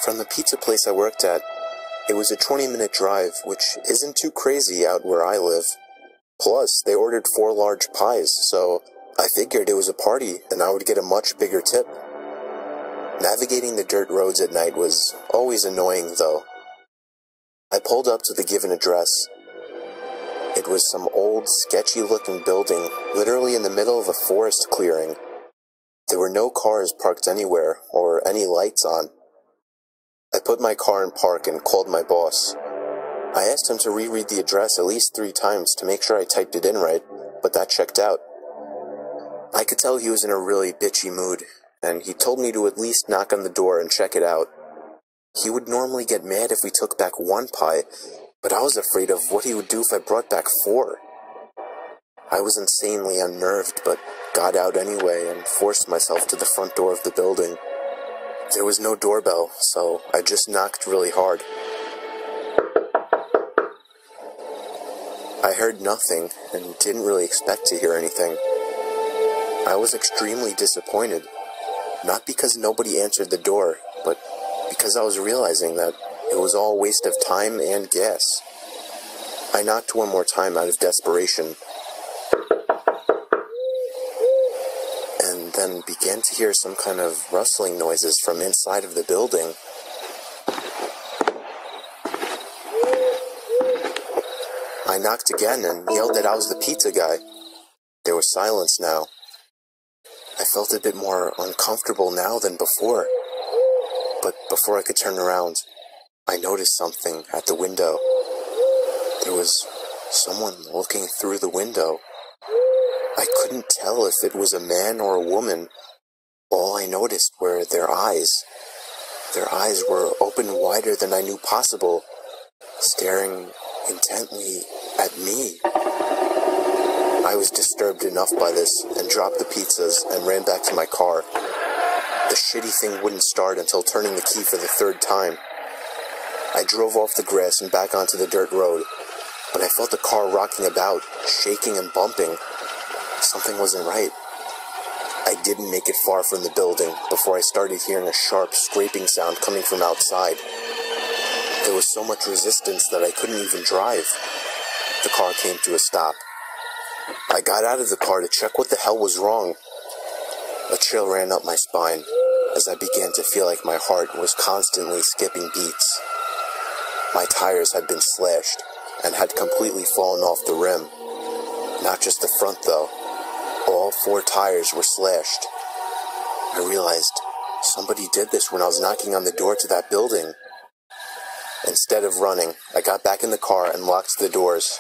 From the pizza place I worked at, it was a 20-minute drive, which isn't too crazy out where I live. Plus, they ordered 4 large pies, so I figured it was a party and I would get a much bigger tip. Navigating the dirt roads at night was always annoying, though. I pulled up to the given address. It was some old, sketchy-looking building, literally in the middle of a forest clearing. There were no cars parked anywhere, or any lights on. I put my car in park and called my boss. I asked him to reread the address at least 3 times to make sure I typed it in right, but that checked out. I could tell he was in a really bitchy mood, and he told me to at least knock on the door and check it out. He would normally get mad if we took back 1 pie, but I was afraid of what he would do if I brought back 4. I was insanely unnerved, but got out anyway and forced myself to the front door of the building. There was no doorbell, so I just knocked really hard. I heard nothing and didn't really expect to hear anything. I was extremely disappointed, not because nobody answered the door, but because I was realizing that it was all a waste of time and gas. I knocked one more time out of desperation, and then began to hear some kind of rustling noises from inside of the building. I knocked again and yelled that I was the pizza guy. There was silence now. I felt a bit more uncomfortable now than before, but before I could turn around, I noticed something at the window. There was someone looking through the window. I couldn't tell if it was a man or a woman. All I noticed were their eyes. Their eyes were open wider than I knew possible, staring intently at me. I was disturbed enough by this and dropped the pizzas and ran back to my car. The shitty thing wouldn't start until turning the key for the 3rd time. I drove off the grass and back onto the dirt road, but I felt the car rocking about, shaking and bumping. Something wasn't right. I didn't make it far from the building before I started hearing a sharp scraping sound coming from outside. There was so much resistance that I couldn't even drive. The car came to a stop. I got out of the car to check what the hell was wrong. A chill ran up my spine as I began to feel like my heart was constantly skipping beats. My tires had been slashed and had completely fallen off the rim. Not just the front though. All 4 tires were slashed. I realized somebody did this when I was knocking on the door to that building. Instead of running, I got back in the car and locked the doors.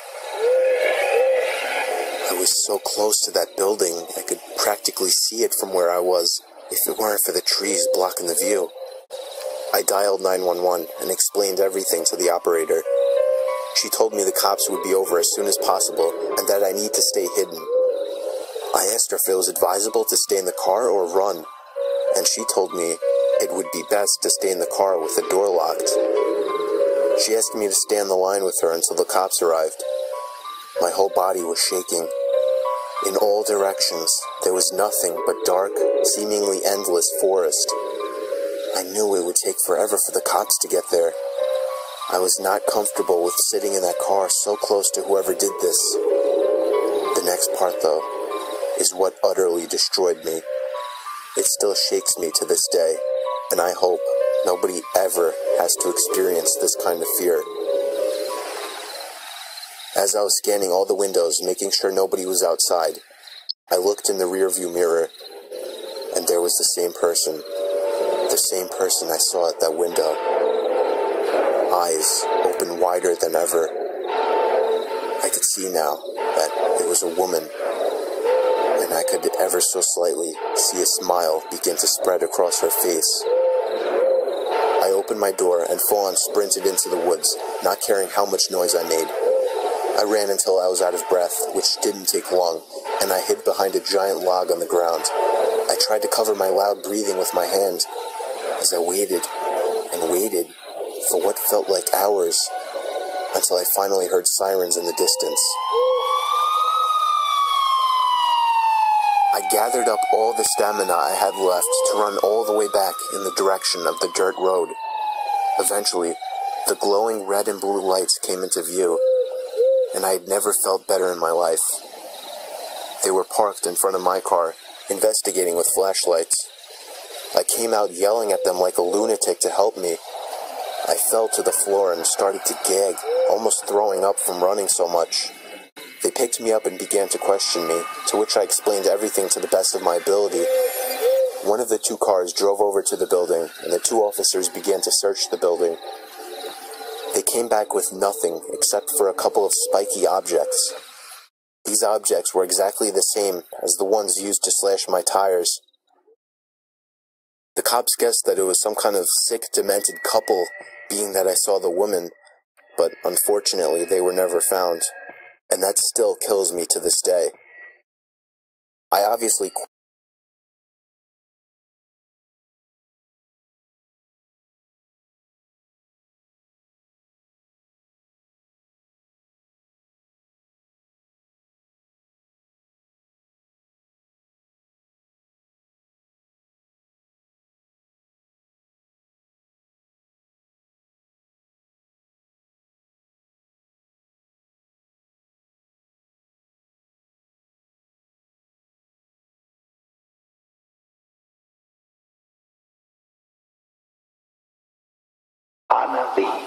I was so close to that building, I could practically see it from where I was, if it weren't for the trees blocking the view. I dialed 911 and explained everything to the operator. She told me the cops would be over as soon as possible and that I need to stay hidden. I asked her if it was advisable to stay in the car or run, and she told me it would be best to stay in the car with the door locked. She asked me to stay on the line with her until the cops arrived. My whole body was shaking. In all directions, there was nothing but dark, seemingly endless forest. I knew it would take forever for the cops to get there. I was not comfortable with sitting in that car so close to whoever did this. The next part, though, is what utterly destroyed me. It still shakes me to this day, and I hope nobody ever has to experience this kind of fear. As I was scanning all the windows, making sure nobody was outside, I looked in the rearview mirror, and there was the same person I saw at that window. Eyes open wider than ever. I could see now that it was a woman, and I could ever so slightly see a smile begin to spread across her face. I opened my door and full-on sprinted into the woods, not caring how much noise I made. I ran until I was out of breath, which didn't take long, and I hid behind a giant log on the ground. I tried to cover my loud breathing with my hand as I waited and waited for what felt like hours, until I finally heard sirens in the distance. I gathered up all the stamina I had left to run all the way back in the direction of the dirt road. Eventually, the glowing red and blue lights came into view, and I had never felt better in my life. They were parked in front of my car, investigating with flashlights. I came out yelling at them like a lunatic to help me. I fell to the floor and started to gag, almost throwing up from running so much. They picked me up and began to question me, to which I explained everything to the best of my ability. One of the two cars drove over to the building, and the two officers began to search the building. They came back with nothing except for a couple of spiky objects. These objects were exactly the same as the ones used to slash my tires. The cops guessed that it was some kind of sick, demented couple, being that I saw the woman, but unfortunately they were never found, and that still kills me to this day. I obviously on thee.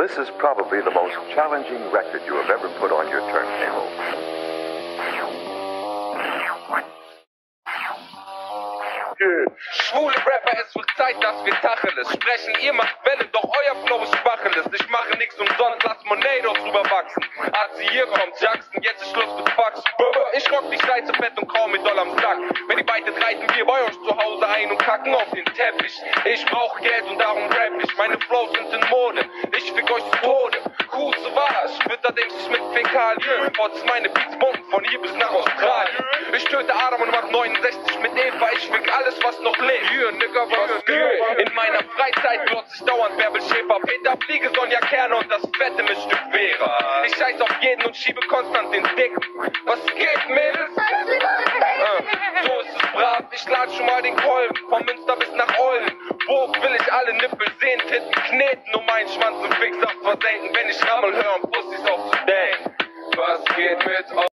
This is probably the most challenging record you have ever put on your turntable. Schwule Rapper, es wird Zeit, dass wir Tacheles sprechen. Ihr macht Wellen, doch euer Flow ist Spacheles. Ich mache nix umsonst, lass Monados rüberwachsen. Arzi, hier kommt Jackson, jetzt ist Schluss mit Faxen. Ich rock die Scheiße fett und kaum mit Doll am Sack. Wenn die beide reiten wir bei euch zu Hause ein und kacken auf den Teppich. Ich brauch Geld und darum rap ich. Meine Flows sind in Mode, ich fick euch zu Tode. Kuh zu was, Twitter denkt sich mit Fäkalien. Trotz meine Beats bomben von hier bis nach Australien. Ich töte Adam und mach 69 mit Eva, ich fick alles, was noch lebt. Hier, Nigga, was geht? In meiner Freizeit glotz ich dauernd Bärbelschäfer, Peter Fliege, Sonja Kerner und das fette Mischstück Vera. Ich scheiß auf jeden und schiebe konstant den Dick. Was geht, Mädels? So ist es brav, ich lad schon mal den Kolben. Vom Münster bis nach Olden. Burg will ich alle Nippel sehen, Titten kneten, um meinen Schwanz im Fixsaft versenken. Wenn ich Rammel höre und Pussys aufzudenken. Was geht mit euch?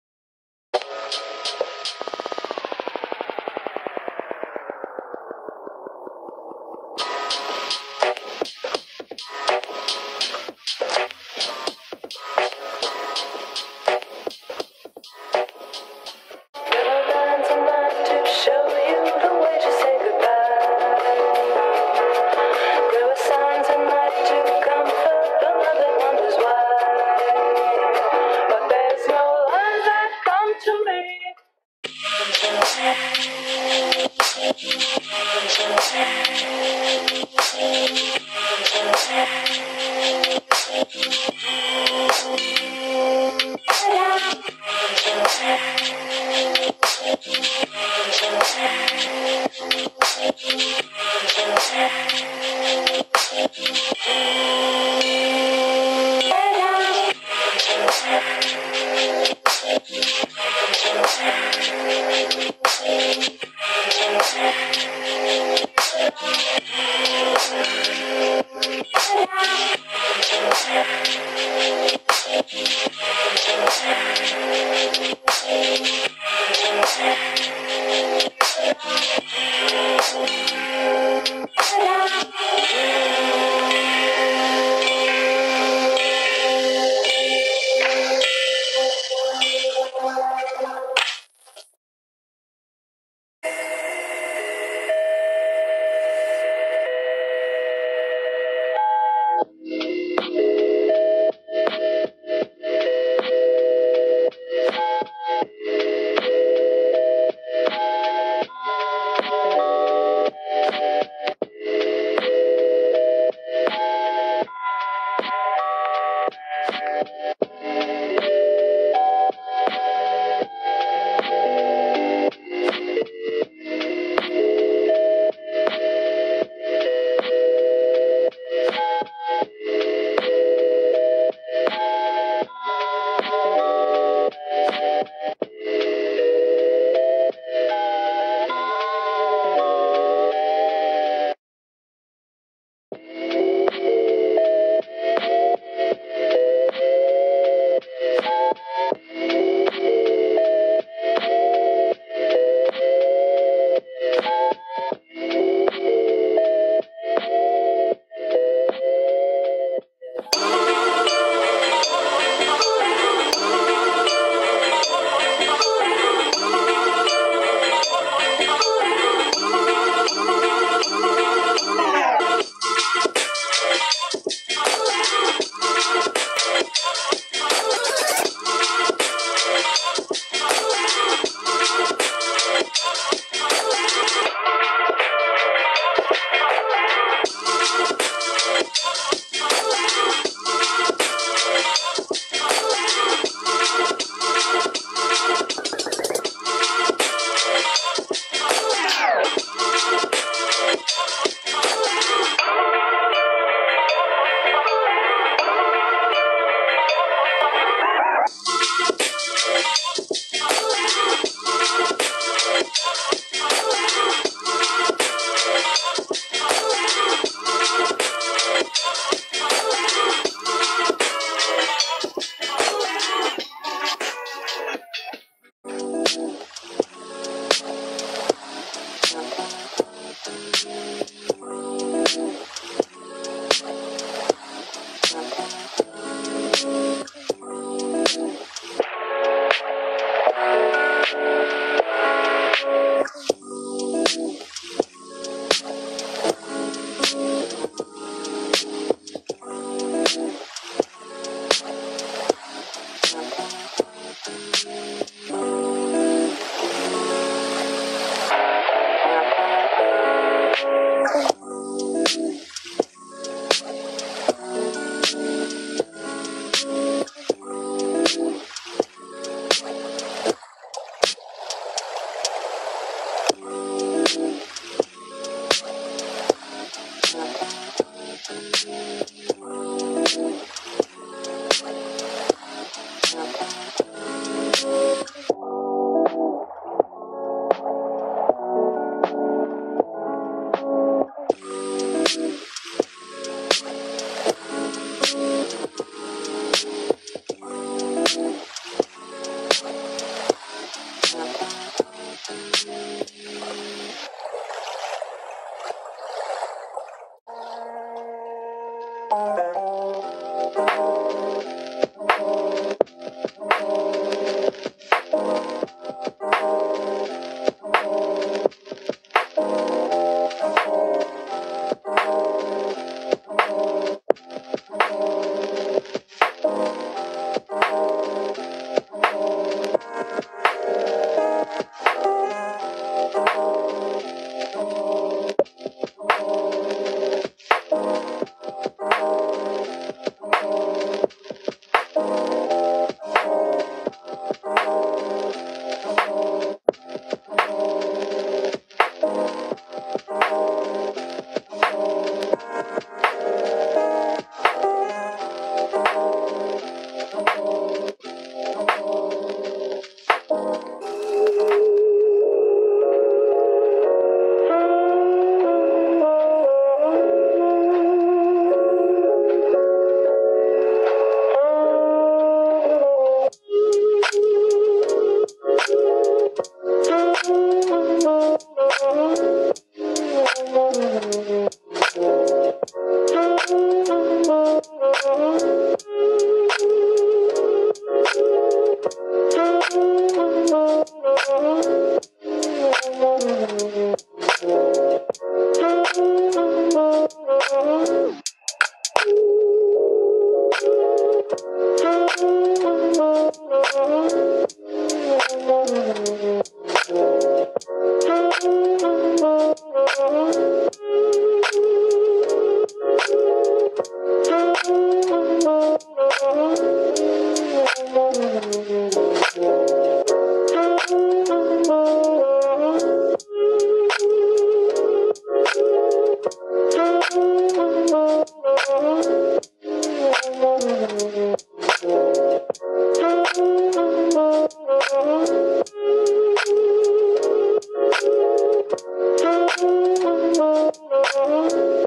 I'm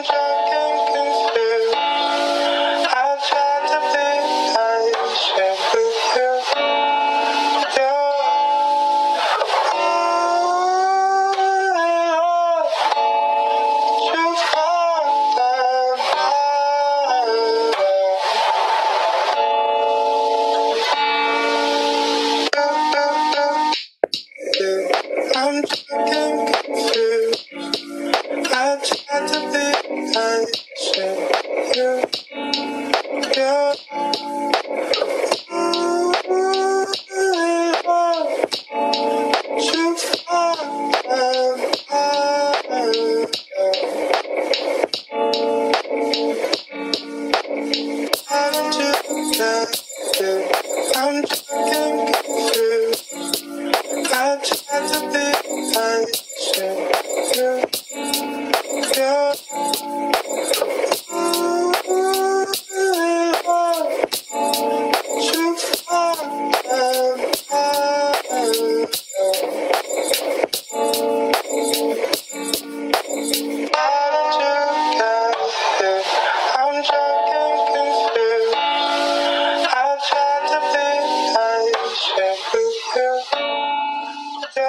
drunk and confused. I tried to be patient with you. I'm drunk and confused. I tried to be patient with you. I'm talking confused. I tried to be patient. I'm drunk and confused. I tried to be patient with you.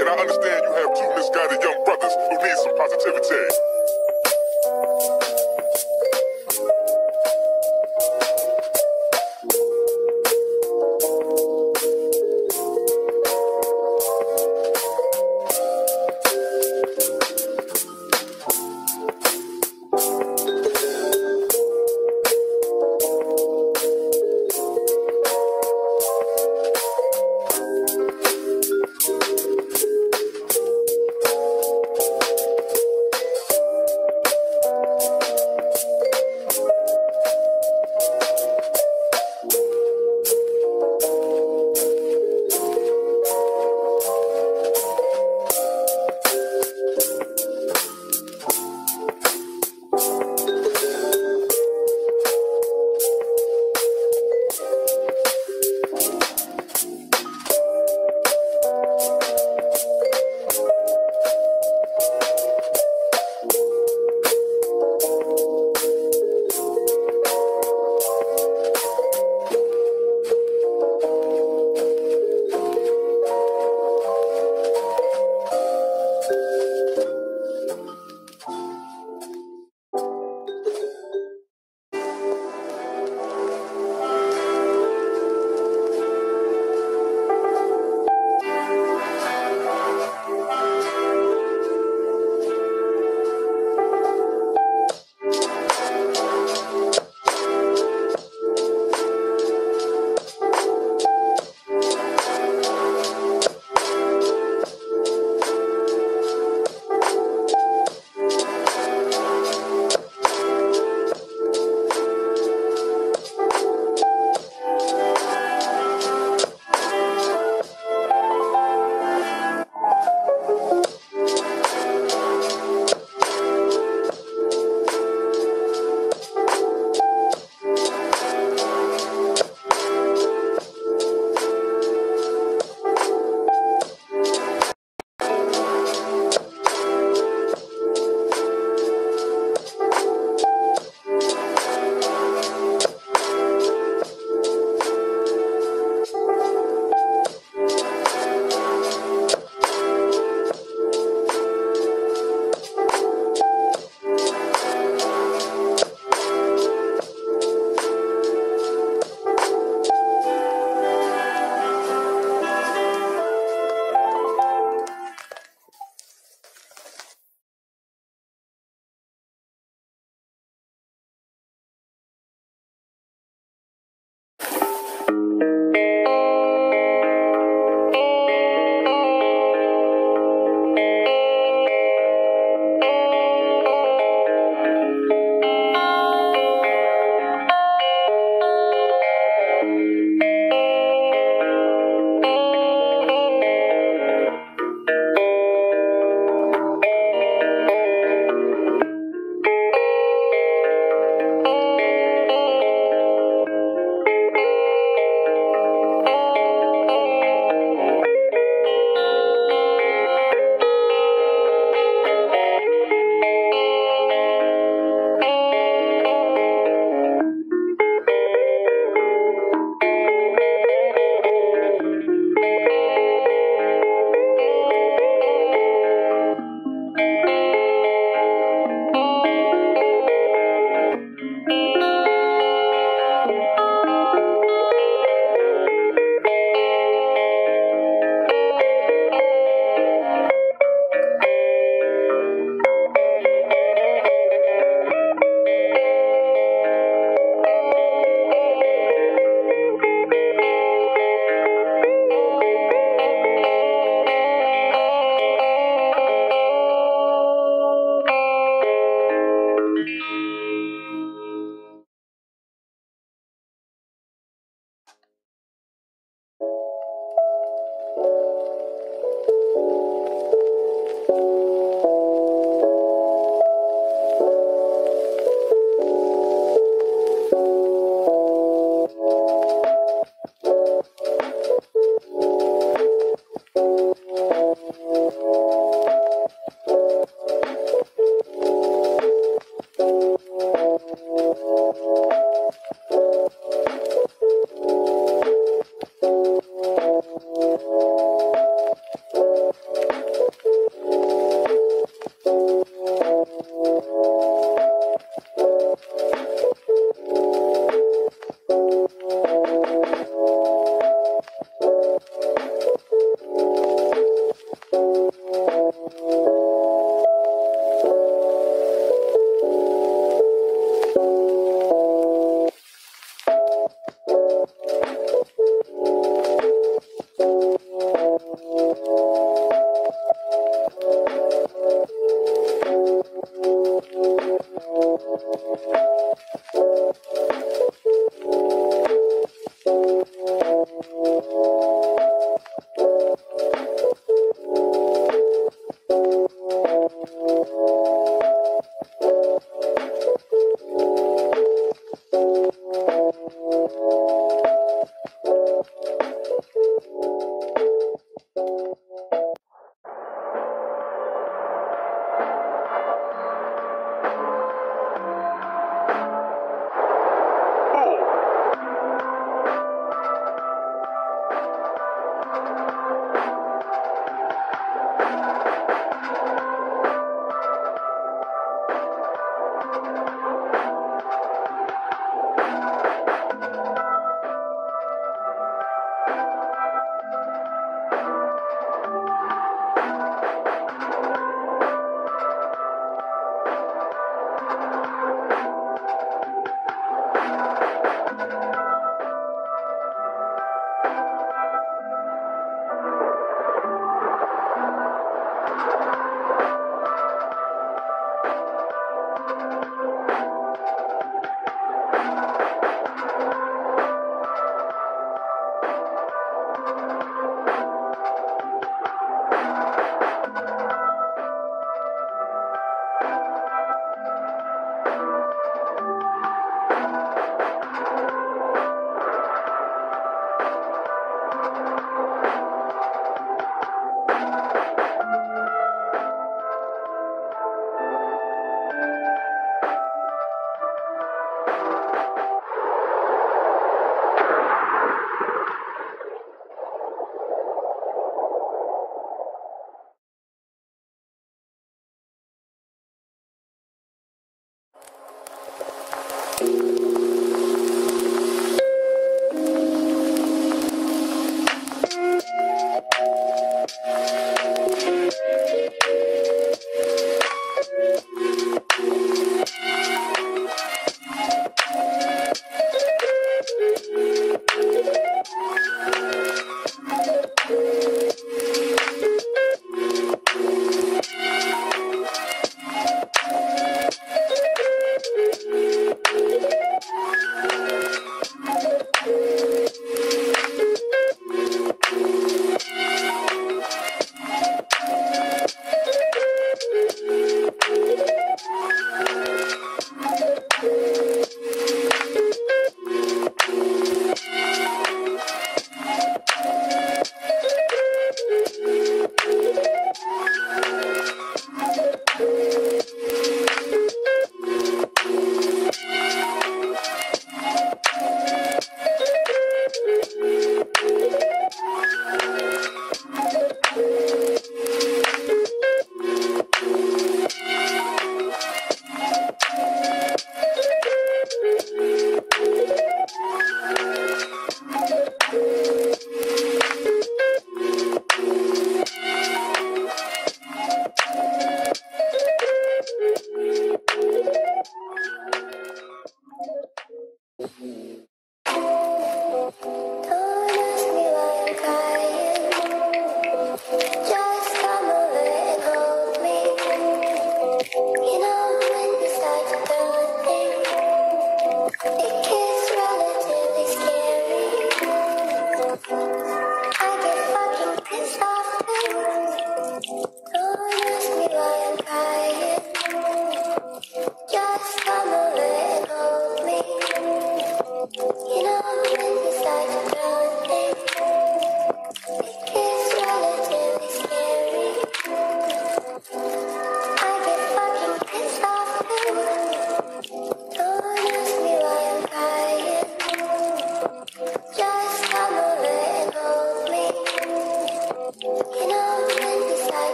And I understand you have two misguided young brothers who need some positivity.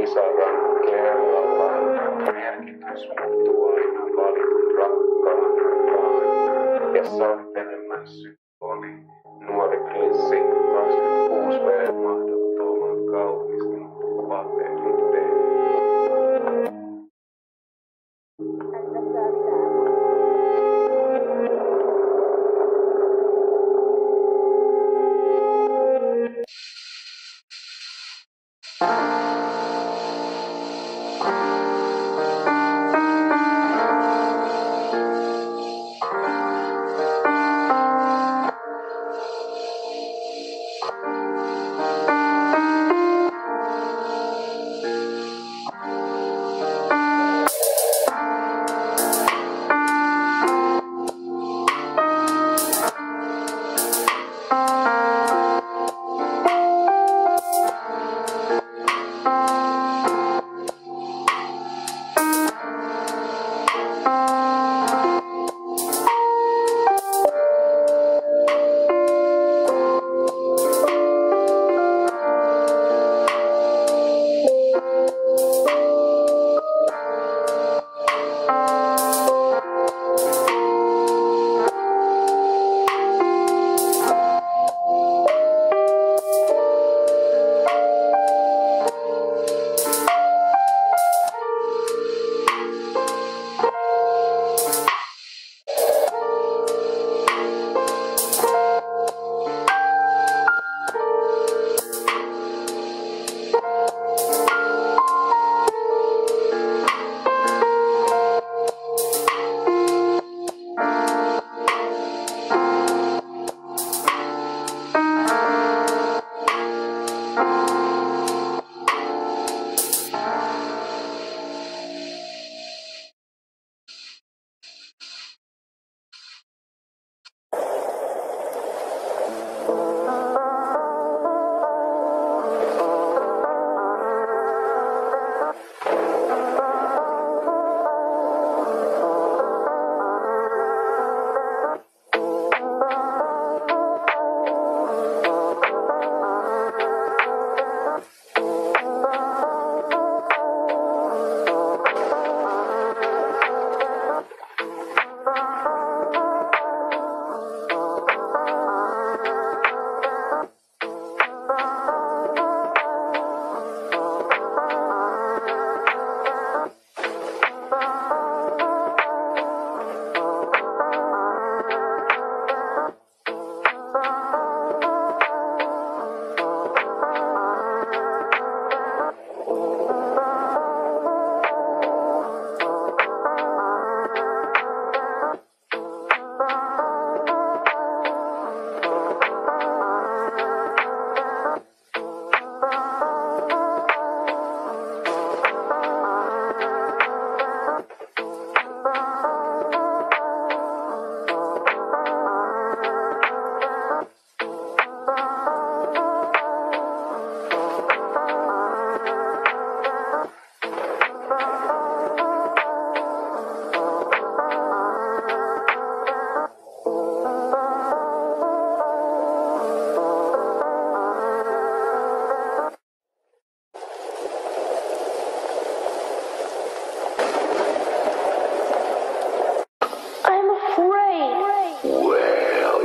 pisaran kerrallaan. Merkitys muuttuu aina Jossain elämässä oli nuori klessi, 26 päivät mahdottoman kaunis, niin paperit tein.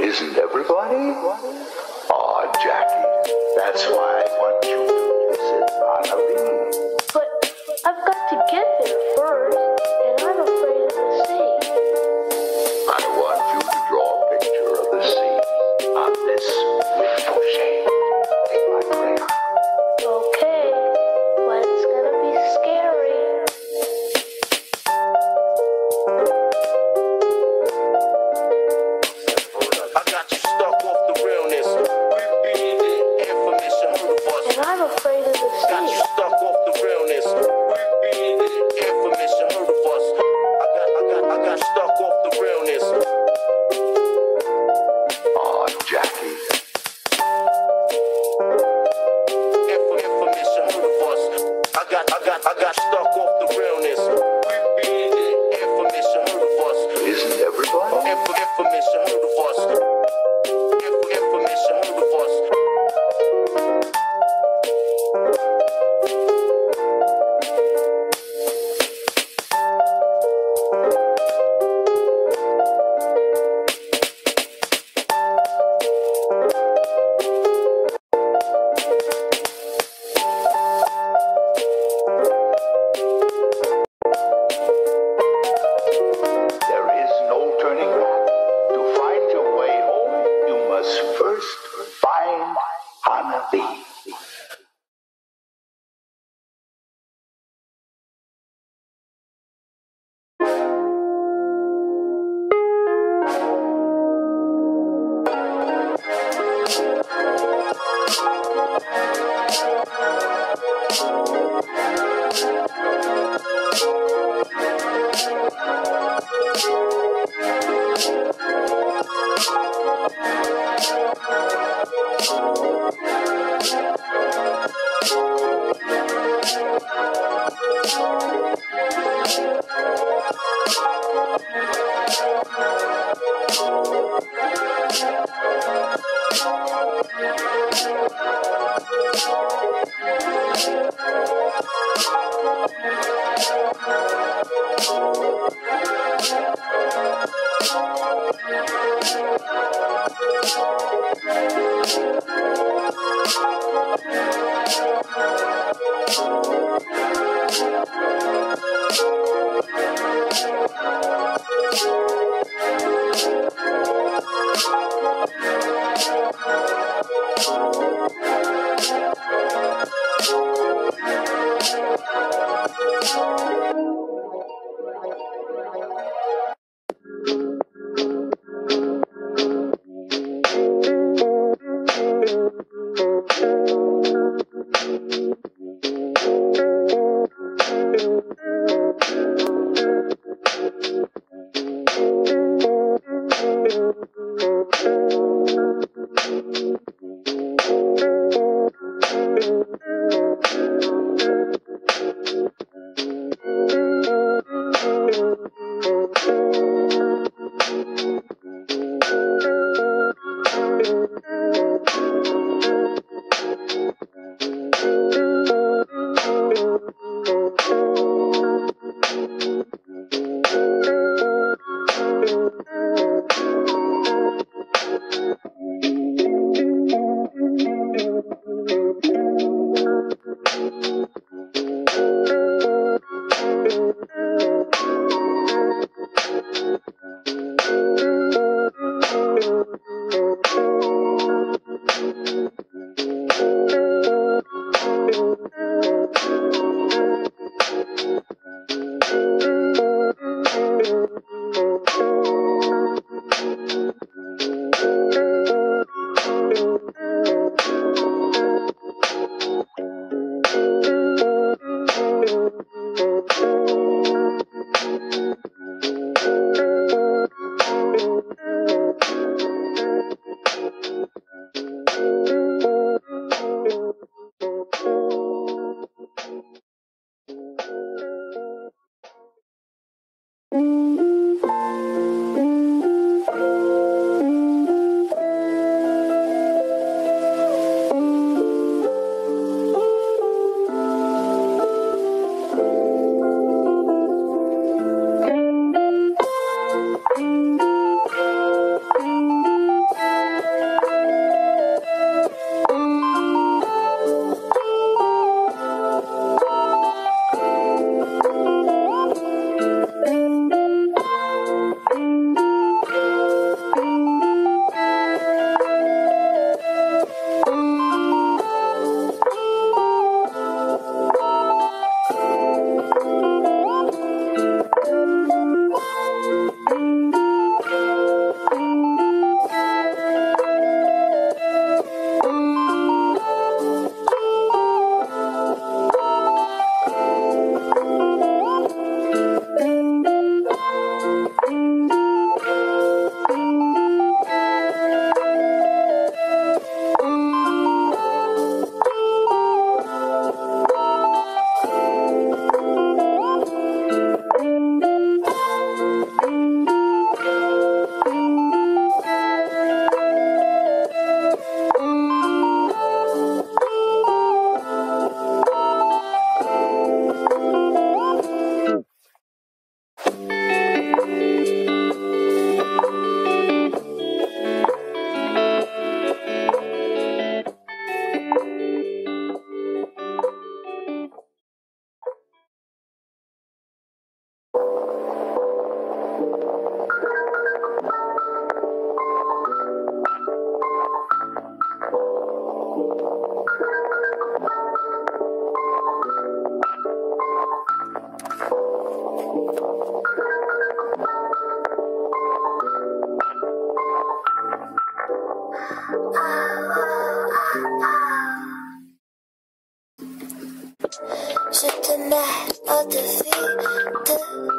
Isn't everybody? Aw, Jackie, that's why I want you to sit on a beam. But I've got to get there first, and I'm afraid of the sea. I want you to draw a picture of the sea on this window shade. Take my crayon. Okay, but it's gonna be scary. I got you stuck off the realness. We've been in infamous, you heard of us. And I'm afraid of the Got you sea. stuck off the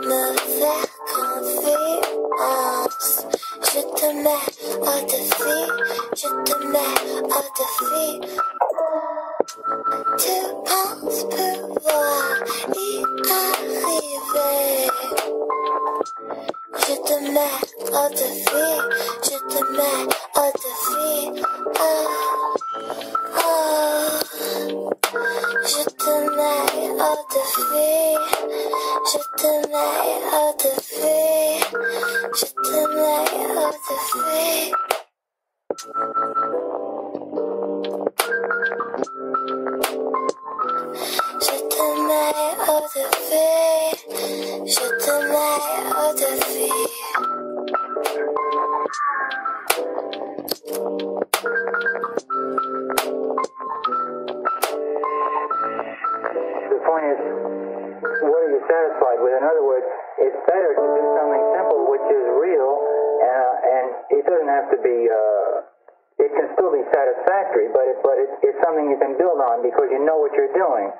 Mauvais confiance. Je te mets au défi. Je te mets au défi. Tu penses pouvoir y arriver. Je te mets au défi. Je te mets au défi. Oh, oh. Je te mets au défi. Je te mets au défi. Je te mets au défi. Je te mets au défi. Je te mets au défi. The point is, what are you satisfied with? In other words, it's better to do something simple, which is real, and it doesn't have to be. It can still be satisfactory, but it's something you can build on because you know what you're doing.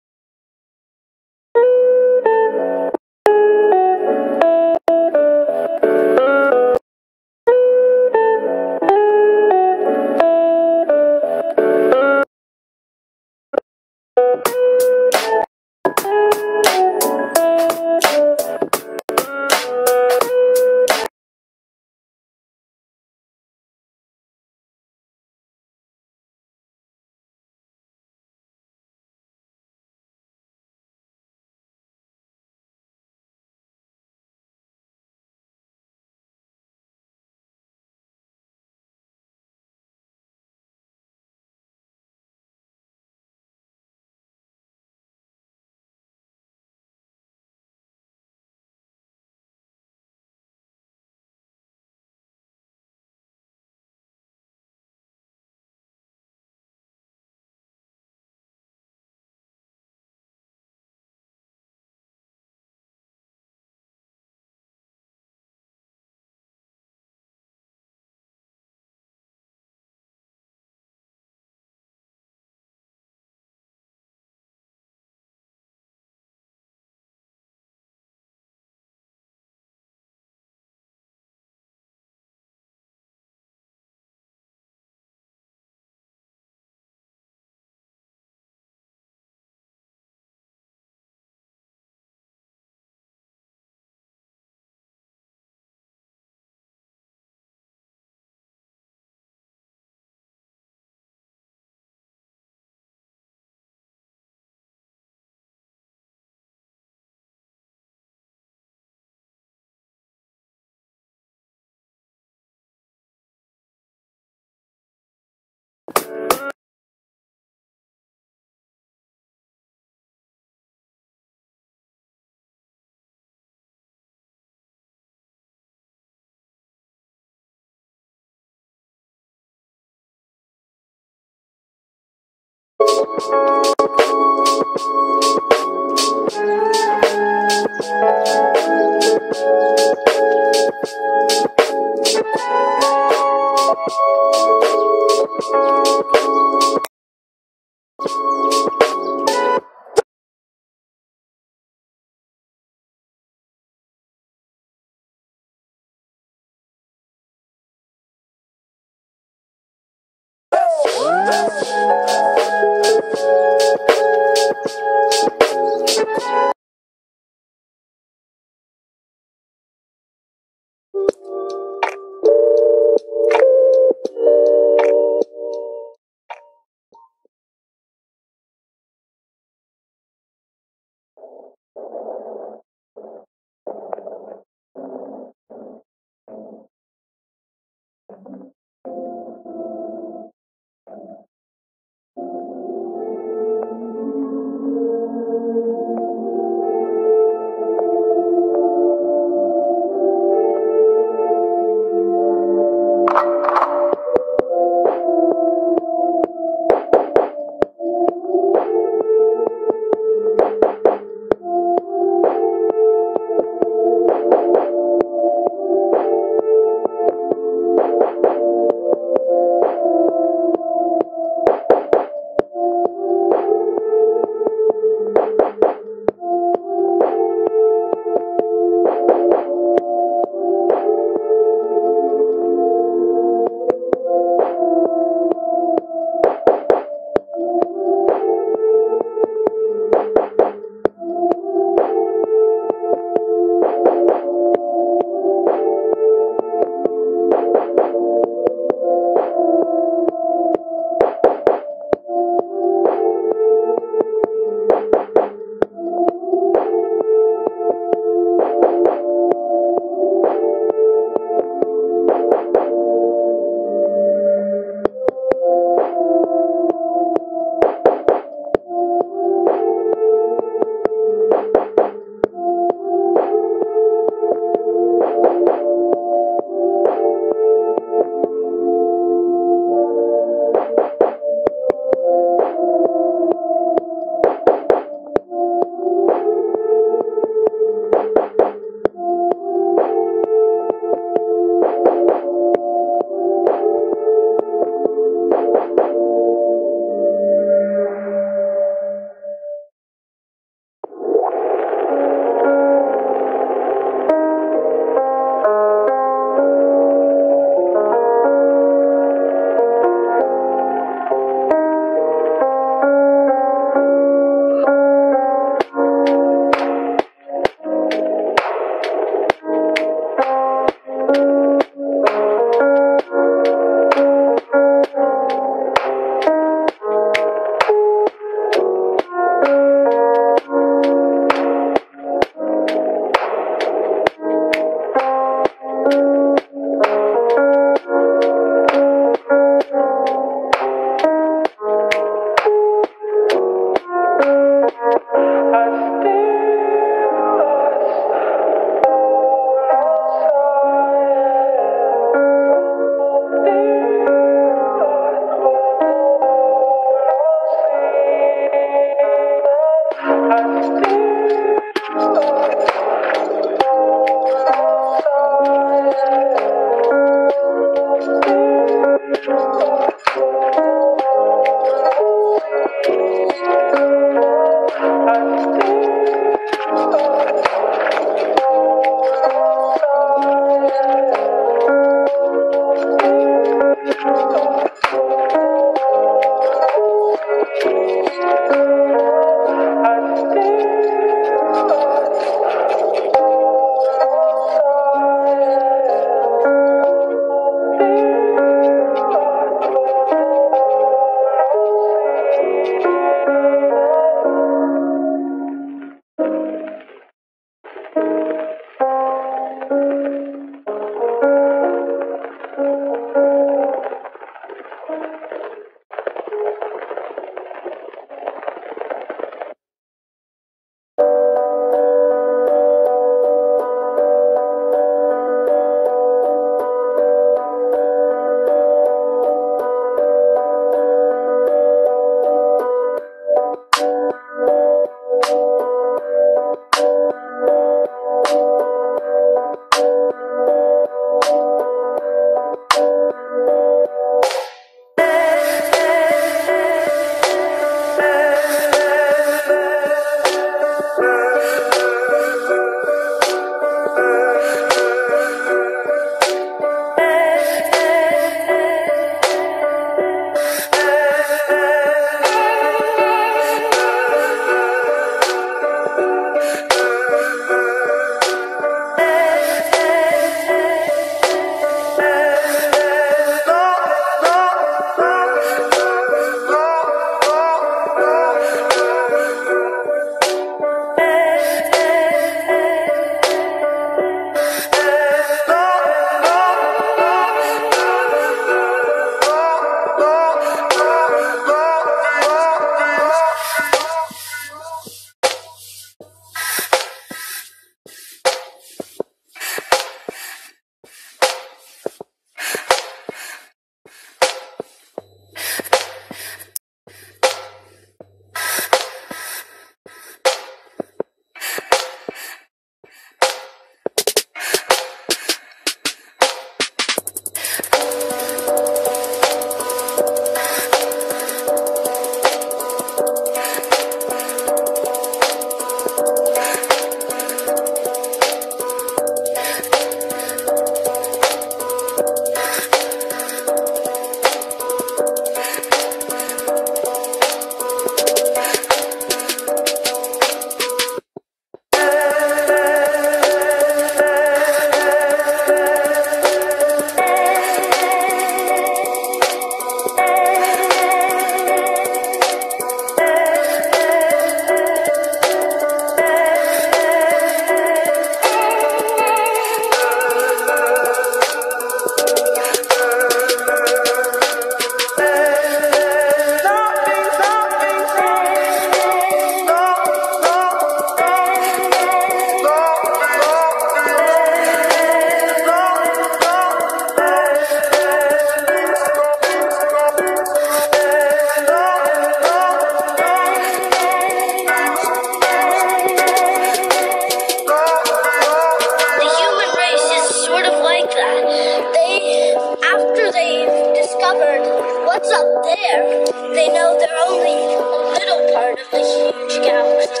discovered what's up there, they know they're only a little part of the huge galaxy.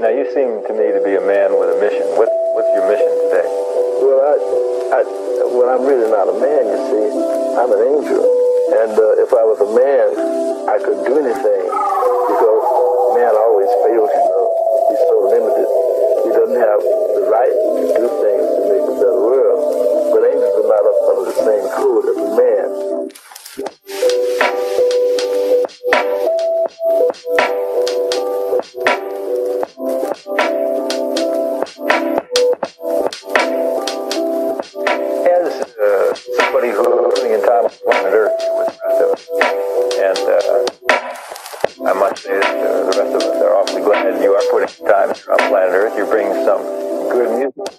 Now you seem to me to be a man with a mission. What's your mission today? Well, I'm really not a man, you see. I'm an angel. And if I was a man, I couldn't do anything because man always fails, you know. He's so limited. He doesn't have the right to do things to make a better world. But angels are not under the same code as a man. Somebody who's living in time on planet Earth with the rest of us. And I must say that the rest of us are awfully glad you are putting time on planet Earth. You're bringing some good music.